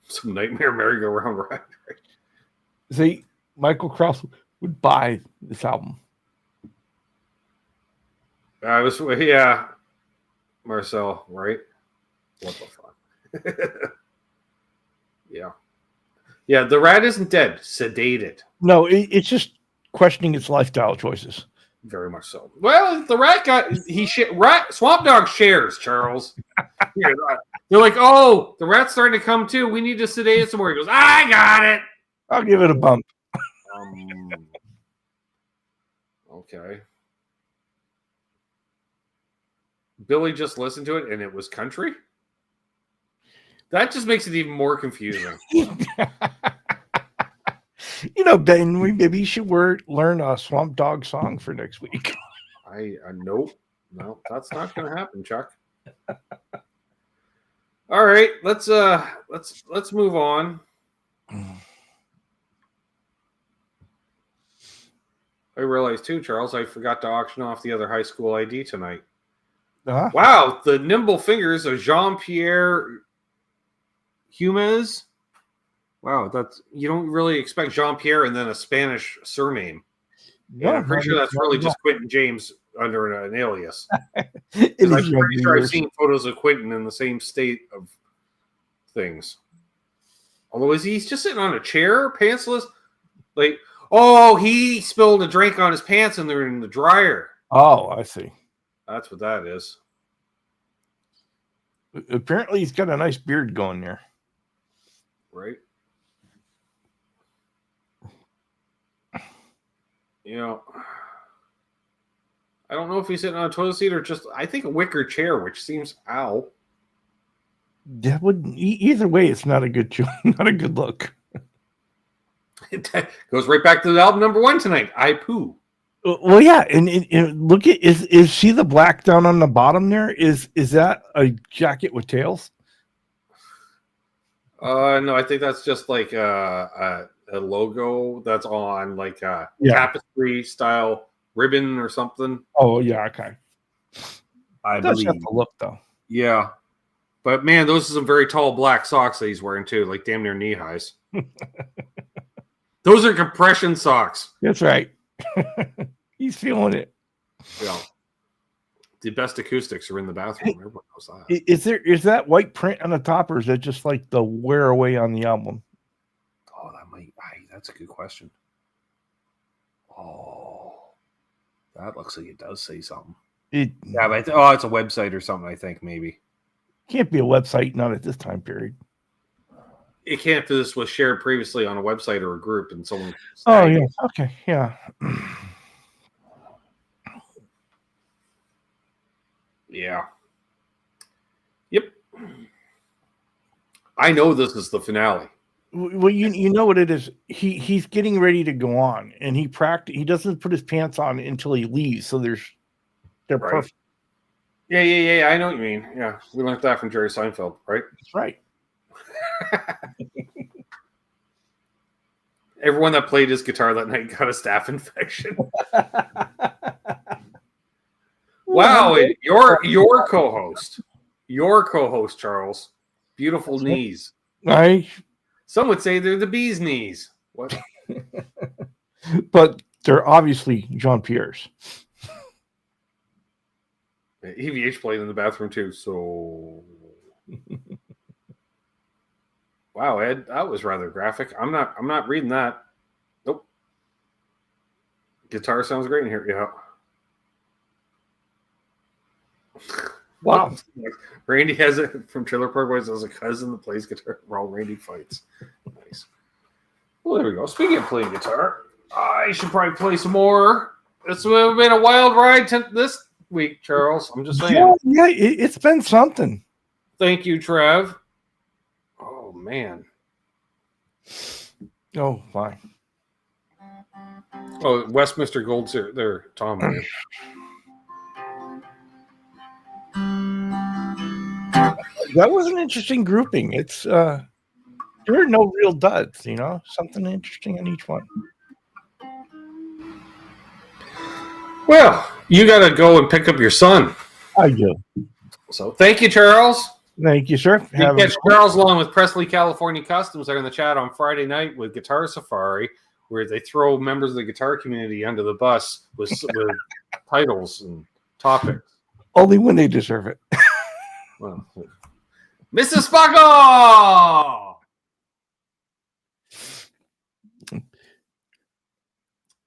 Some nightmare merry-go-round ride. See, Michael Krause would buy this album. Yeah. Marcel, right? What the fuck? Yeah. Yeah, the rat isn't dead. Sedated. No, it's just questioning its lifestyle choices. Very much so. Well, the rat Swamp Dog shares, Charles. They're like, oh, the rat's starting to come too. We need to sedate it some more. He goes, I got it. I'll give it a bump. Okay. Billy just listened to it and it was country? That just makes it even more confusing. Ben, maybe you should learn a Swamp Dog song for next week. Nope. No, that's not going to happen, Chuck. All right, let's move on. I realized too, Charles, I forgot to auction off the other high school ID tonight. Uh-huh. Wow, the nimble fingers of Jean-Pierre Humez. Wow, you don't really expect Jean-Pierre and then a Spanish surname. Yeah, I'm pretty sure that's really just Quentin James under an alias. I'm pretty sure I've seen photos of Quentin in the same state of things. Although he's just sitting on a chair, pantsless. Like, oh, he spilled a drink on his pants and they're in the dryer. Oh, I see. That's what that is. Apparently, he's got a nice beard going there. Right. I don't know if he's sitting on a toilet seat or just, I think, a wicker chair, which seems, ow. That would, either way, it's not a good look. It goes right back to the album number 1 tonight, I Poo. Well, yeah, and look at, is she the black down on the bottom there? Is that a jacket with tails? No, I think that's just like a logo that's on like a tapestry style ribbon or something. Oh yeah, okay. I believe. Have to look though. Yeah, but man, those are some very tall black socks that he's wearing too, like damn near knee highs. Those are compression socks. That's right. He's feeling it. Yeah. The best acoustics are in the bathroom. Everyone knows that. Is that white print on the top, or is that just like the wear away on the album? Oh, that's a good question. Oh, that looks like it does say something. But it's a website or something. I think maybe can't be a website, not at this time period. It can't if this was shared previously on a website or a group, and someone. Oh yeah. Okay. Yeah. Yeah. Yep. I know this is the finale. Well, you know what it is. He's getting ready to go on, and he doesn't put his pants on until he leaves. So they're Right. perfect. Yeah. I know what you mean. Yeah, we learned that from Jerry Seinfeld, right? That's right. Everyone that played his guitar that night got a staph infection. Wow, your co-host, Charles, beautiful knees. Some would say they're the bee's knees. What? But they're obviously Jean-Pierre's. EVH played in the bathroom too, so wow, Ed, that was rather graphic. I'm not reading that. Nope. Guitar sounds great in here. Yeah. Wow. Randy has it from Trailer Park Boys as a cousin that plays guitar while Randy fights. Nice. Well, there we go. Speaking of playing guitar, I should probably play some more. It's been a wild ride this week, Charles. I'm just saying. Yeah, it's been something. Thank you, Trev. Oh, man. Oh, fine. Oh, Westminster Gold's there, Tom. That was an interesting grouping. It's there are no real duds, something interesting in each one. Well, you got to go and pick up your son. I do. So thank you, Charles. Thank you, sir. You can catch Charles along with Presley California Customs there in the chat on Friday night with Guitar Safari, where they throw members of the guitar community under the bus with titles and topics. Only when they deserve it. Well, Mrs. Spago!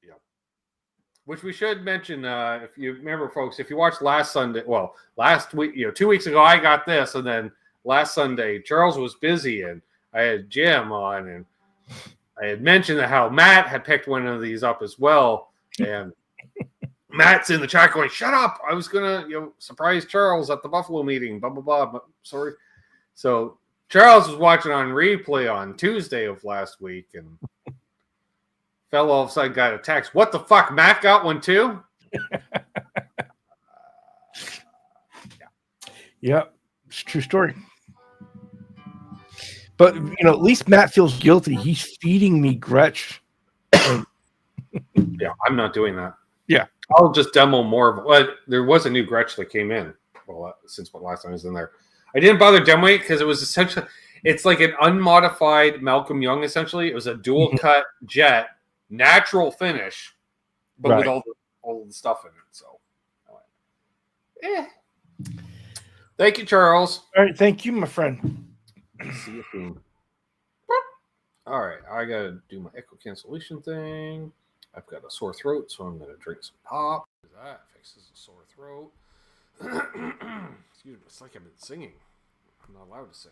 Yeah. Which we should mention, if you remember, folks, if you watched last week, 2 weeks ago, I got this, and then last Sunday, Charles was busy, and I had Jim on, and I had mentioned how Matt had picked one of these up as well, and Matt's in the chat going, "Shut up! I was gonna, surprise Charles at the Buffalo meeting." Blah blah blah. But sorry. So Charles was watching on replay on Tuesday of last week, and fell all of a sudden got a text. What the fuck? Matt got one too. Yeah, it's a true story. But at least Matt feels guilty. He's feeding me Gretsch. Yeah, I'm not doing that. Yeah. I'll just demo more of it. Well, there was a new Gretsch that came in since last time I was in there. I didn't bother demoing it because it was essentially, it's like an unmodified Malcolm Young, essentially. It was a dual cut jet, natural finish, but with all the stuff in it. So, thank you, Charles. All right. Thank you, my friend. See you soon. All right. I got to do my echo cancellation thing. I've got a sore throat, so I'm going to drink some pop. That fixes a sore throat. Excuse me. It's like I've been singing. I'm not allowed to sing.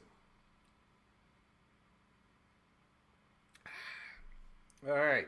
All right.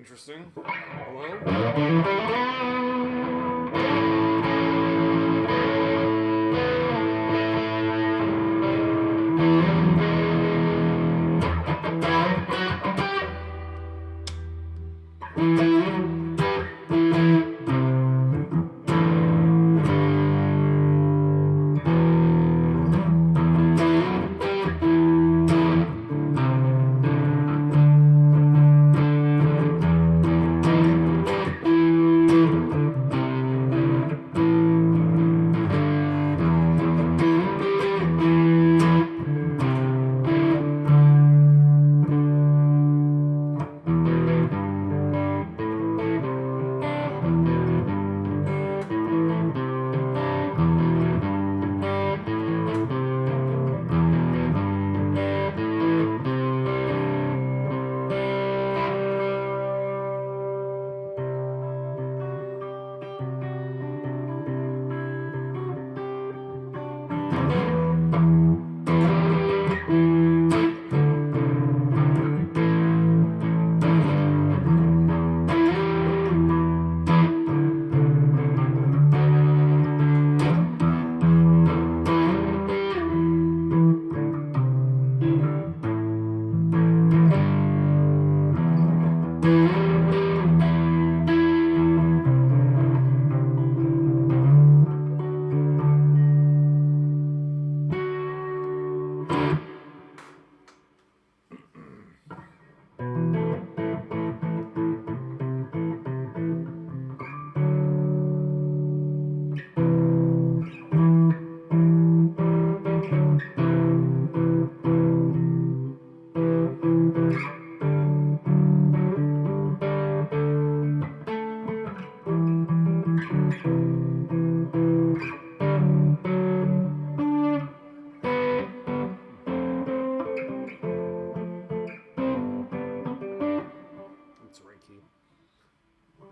Interesting. Hello?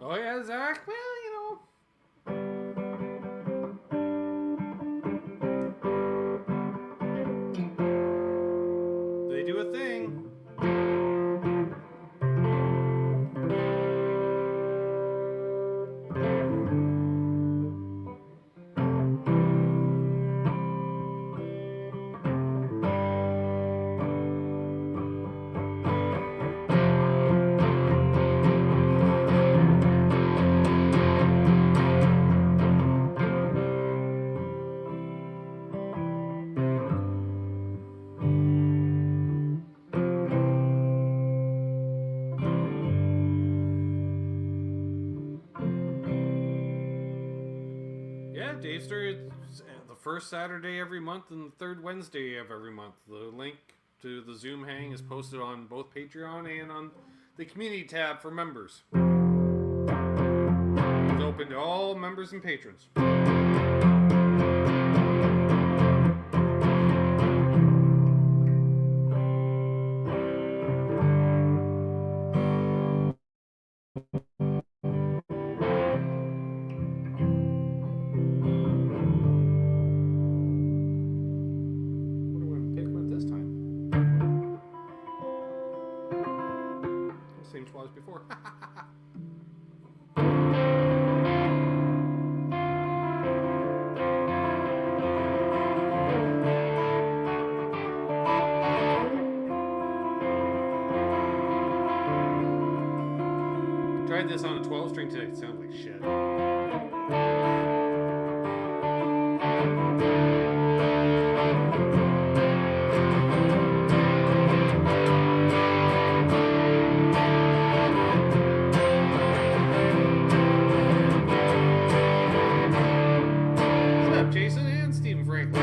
Oh yeah, Zach. Well, they do a thing. Yeah, Davester, it's the first Saturday every month and the third Wednesday of every month. The link to the Zoom hang is posted on both Patreon and on the community tab for members. It's open to all members and patrons. Same spot as before. Tried this on a 12 string today. It sounds like shit. Jason and Stephen Franklin.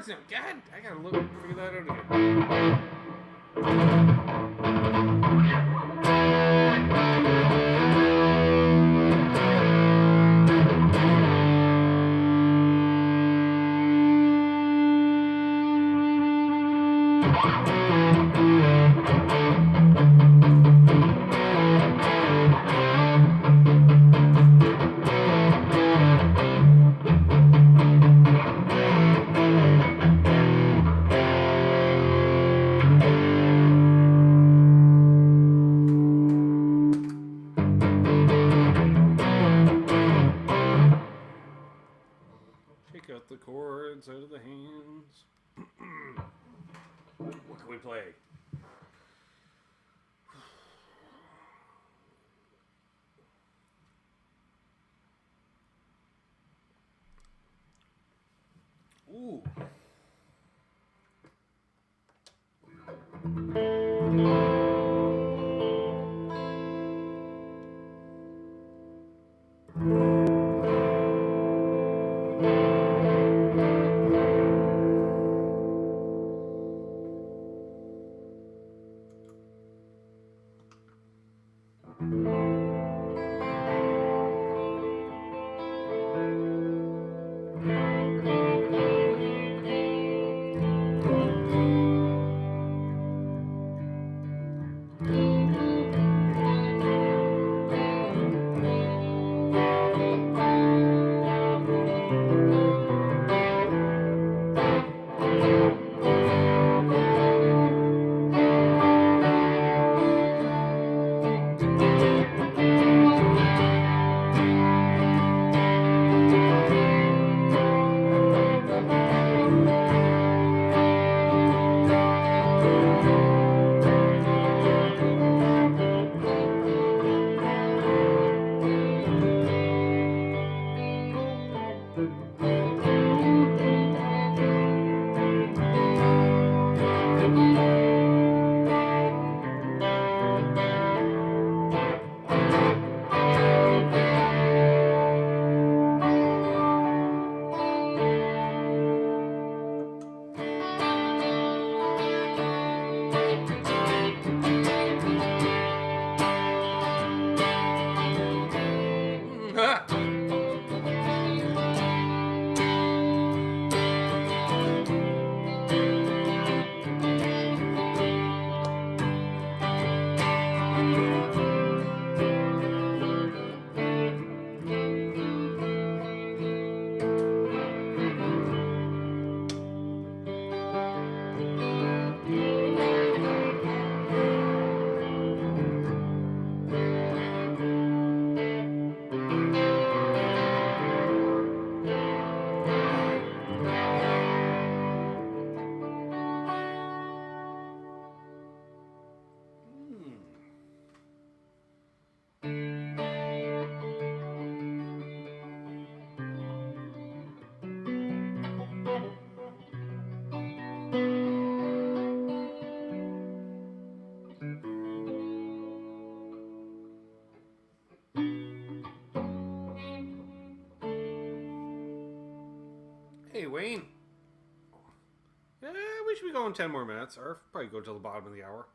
now. God, I gotta figure that out again. Take out the cords out of the hands. What can we play? Ooh. Hey, Wayne. Yeah, we should be going 10 more minutes, or probably go till the bottom of the hour.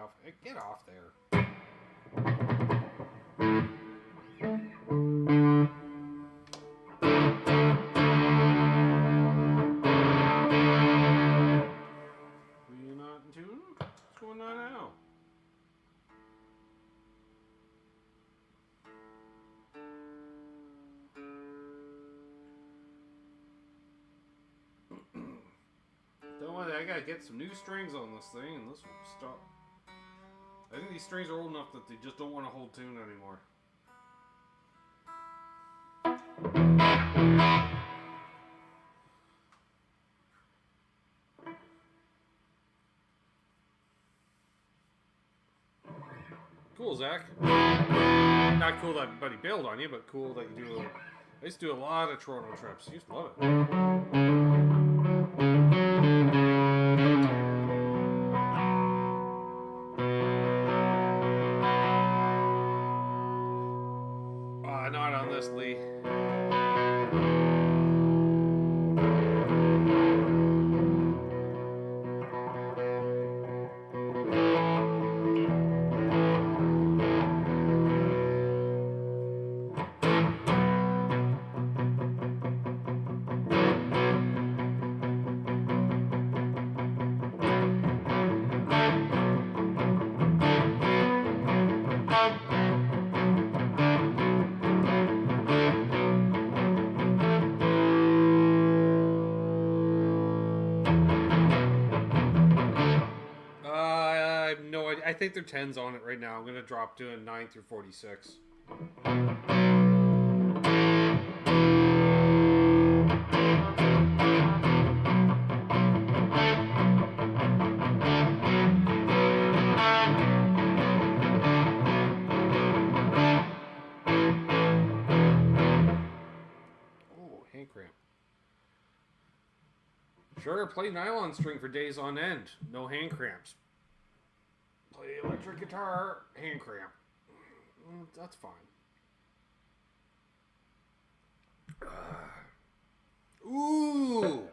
off. Hey, get off there. Were you not in tune? What's going on now? Don't worry, I gotta get some new strings on this thing, and this will stop. I think these strings are old enough that they just don't want to hold tune anymore. Cool, Zach. Not cool that buddy bailed on you, but cool that you do. I used to do a lot of Toronto trips. I used to love it. Not on this, Lee. I think they're 10s on it right now. I'm going to drop to a 9 through 46. Oh, hand cramp. Sure, play nylon string for days on end. No hand cramps. Play electric guitar, hand cramp. That's fine. Ooh!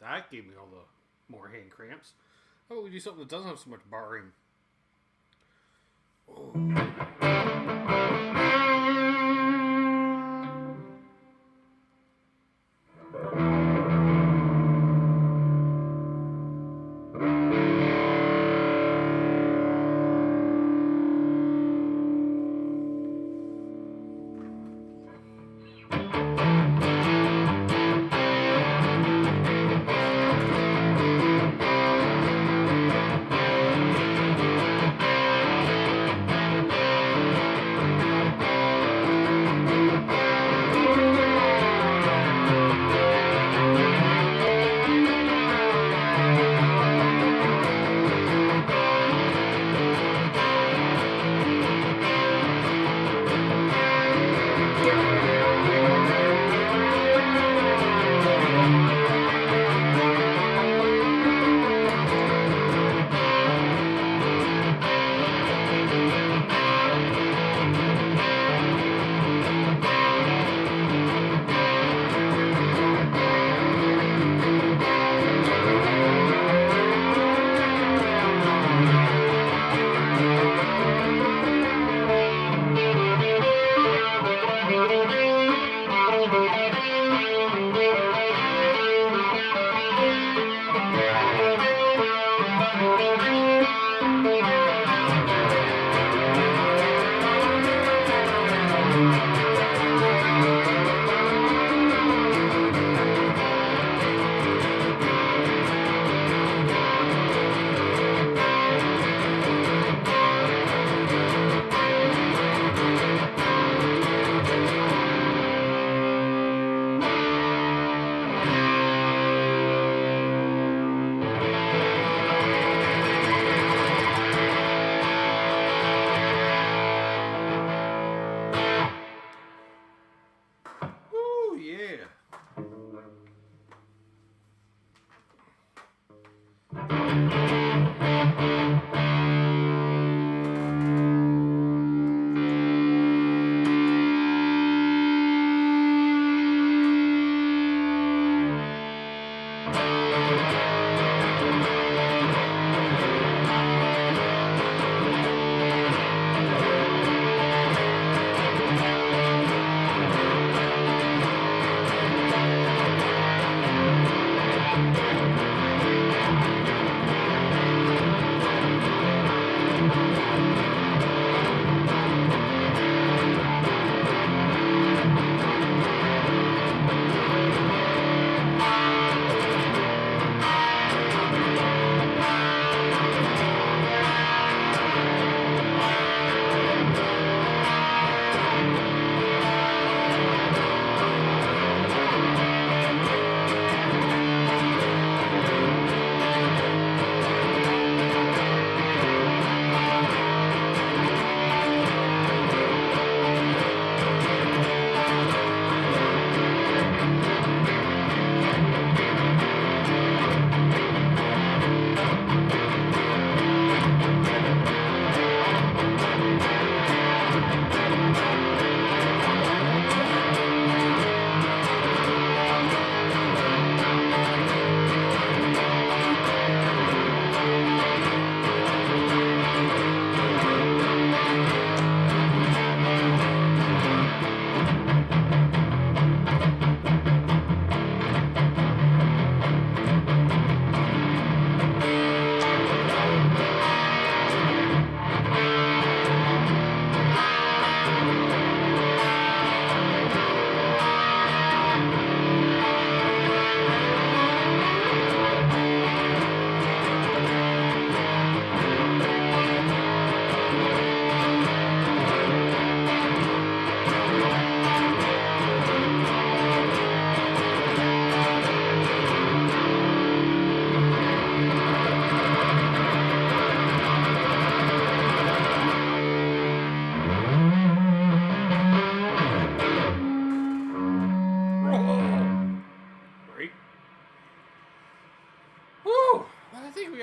That gave me all the more hand cramps. How about we do something that doesn't have so much barring? Oh.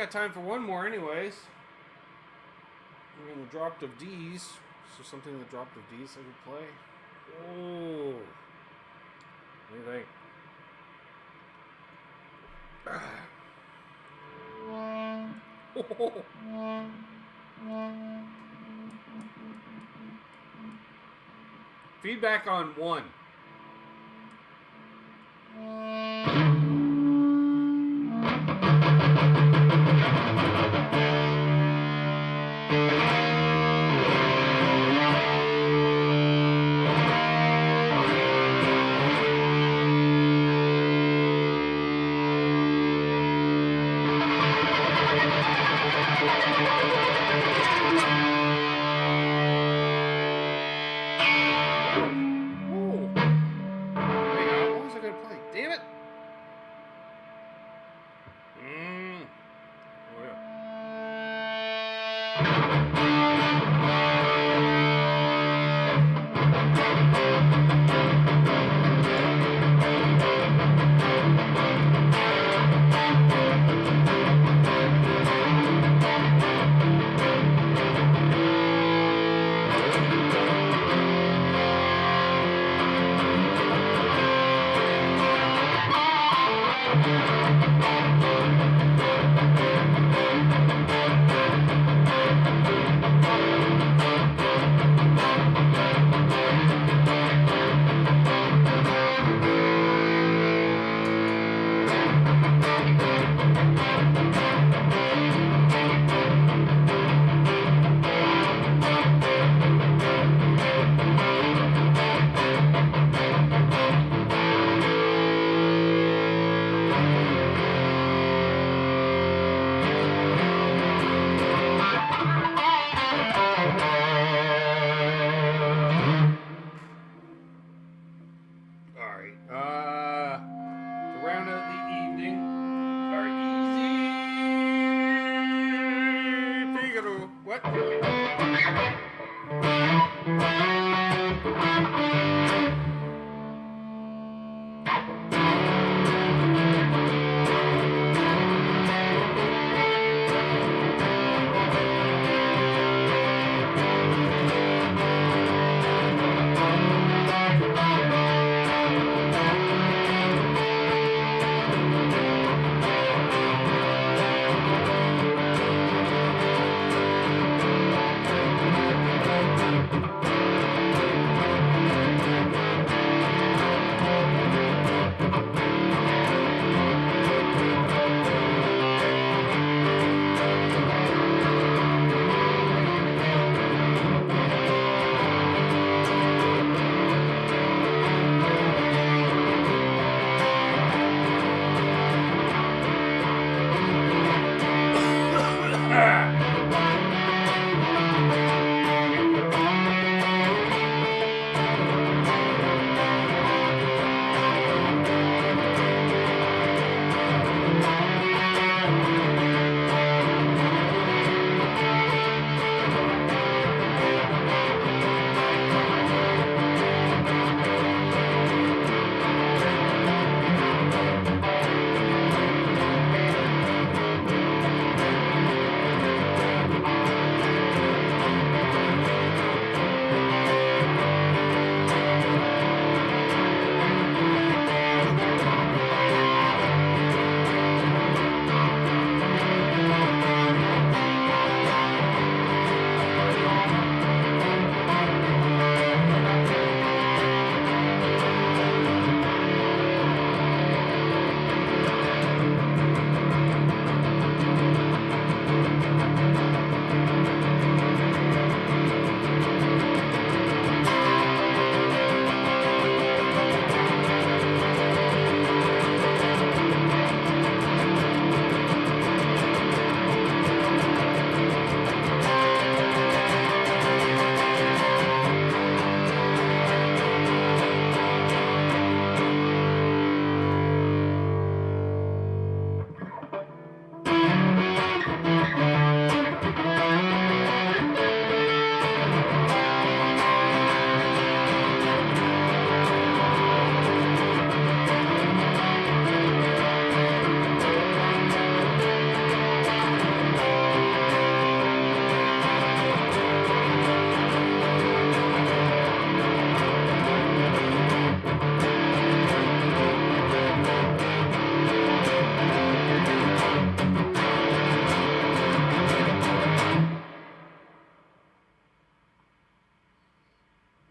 got time for one more, anyways. We're in the dropped of D's. So something in the dropped of D's I could play. Oh, what do you think? Feedback on 1.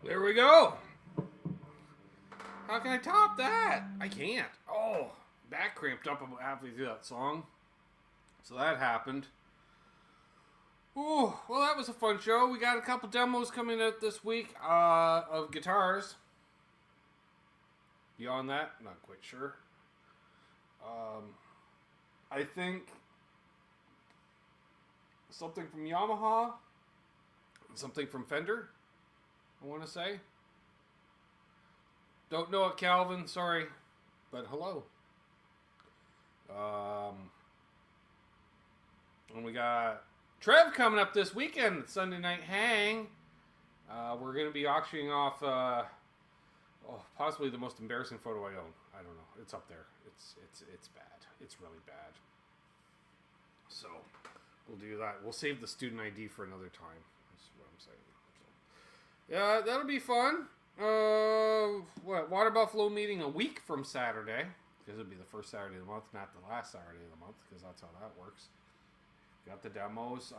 There we go. How can I top that? I can't. Oh, back cramped up about halfway through that song. So that happened. Ooh, well, that was a fun show. We got a couple demos coming out this week of guitars. Beyond that, not quite sure. I think something from Yamaha, something from Fender, I want to say. Don't know it, Calvin, sorry, but hello. And we got Trev coming up this weekend, Sunday Night Hang. We're going to be auctioning off possibly the most embarrassing photo I own. I don't know. It's up there. It's bad. It's really bad. So we'll do that. We'll save the student ID for another time. That's what I'm saying. So, yeah, that'll be fun. Water Buffalo meeting a week from Saturday, because it'll be the first Saturday of the month, not the last Saturday of the month, because that's how that works. Got the demos.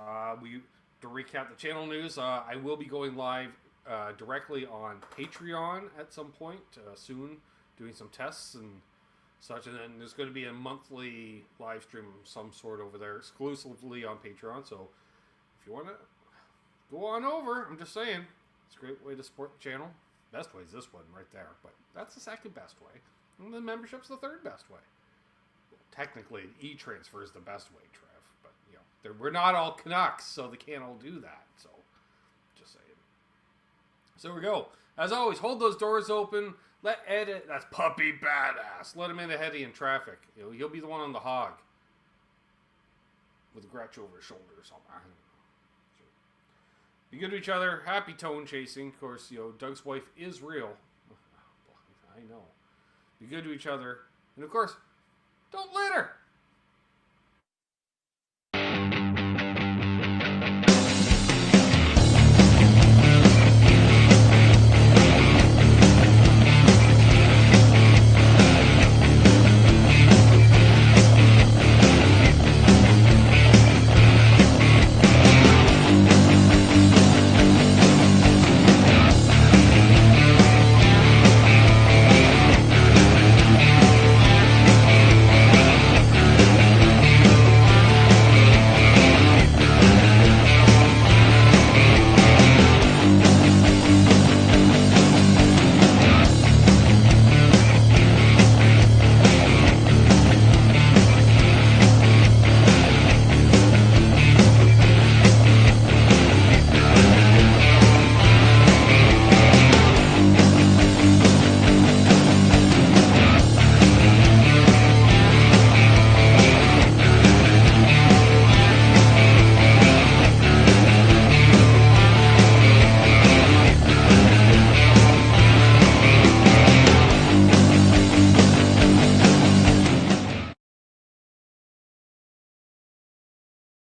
To recap the channel news, I will be going live directly on Patreon at some point soon, doing some tests and such, and then there's going to be a monthly live stream of some sort over there exclusively on Patreon. So if you want to go on over, I'm just saying, it's a great way to support the channel. Best way is this one right there, but that's the second best way, and the membership's the third best way. Well, technically, e-transfer is the best way, Trev, but you know, we're not all Canucks, so they can't all do that. So just saying. So we go. As always, hold those doors open. Let Ed, that's Puppy Badass. Let him in ahead of you in traffic. You know, he'll be the one on the hog with a Gretsch over his shoulder or something. I don't know. Be good to each other. Happy tone chasing. Of course, you know, Doug's wife is real. I know. Be good to each other. And of course, don't litter.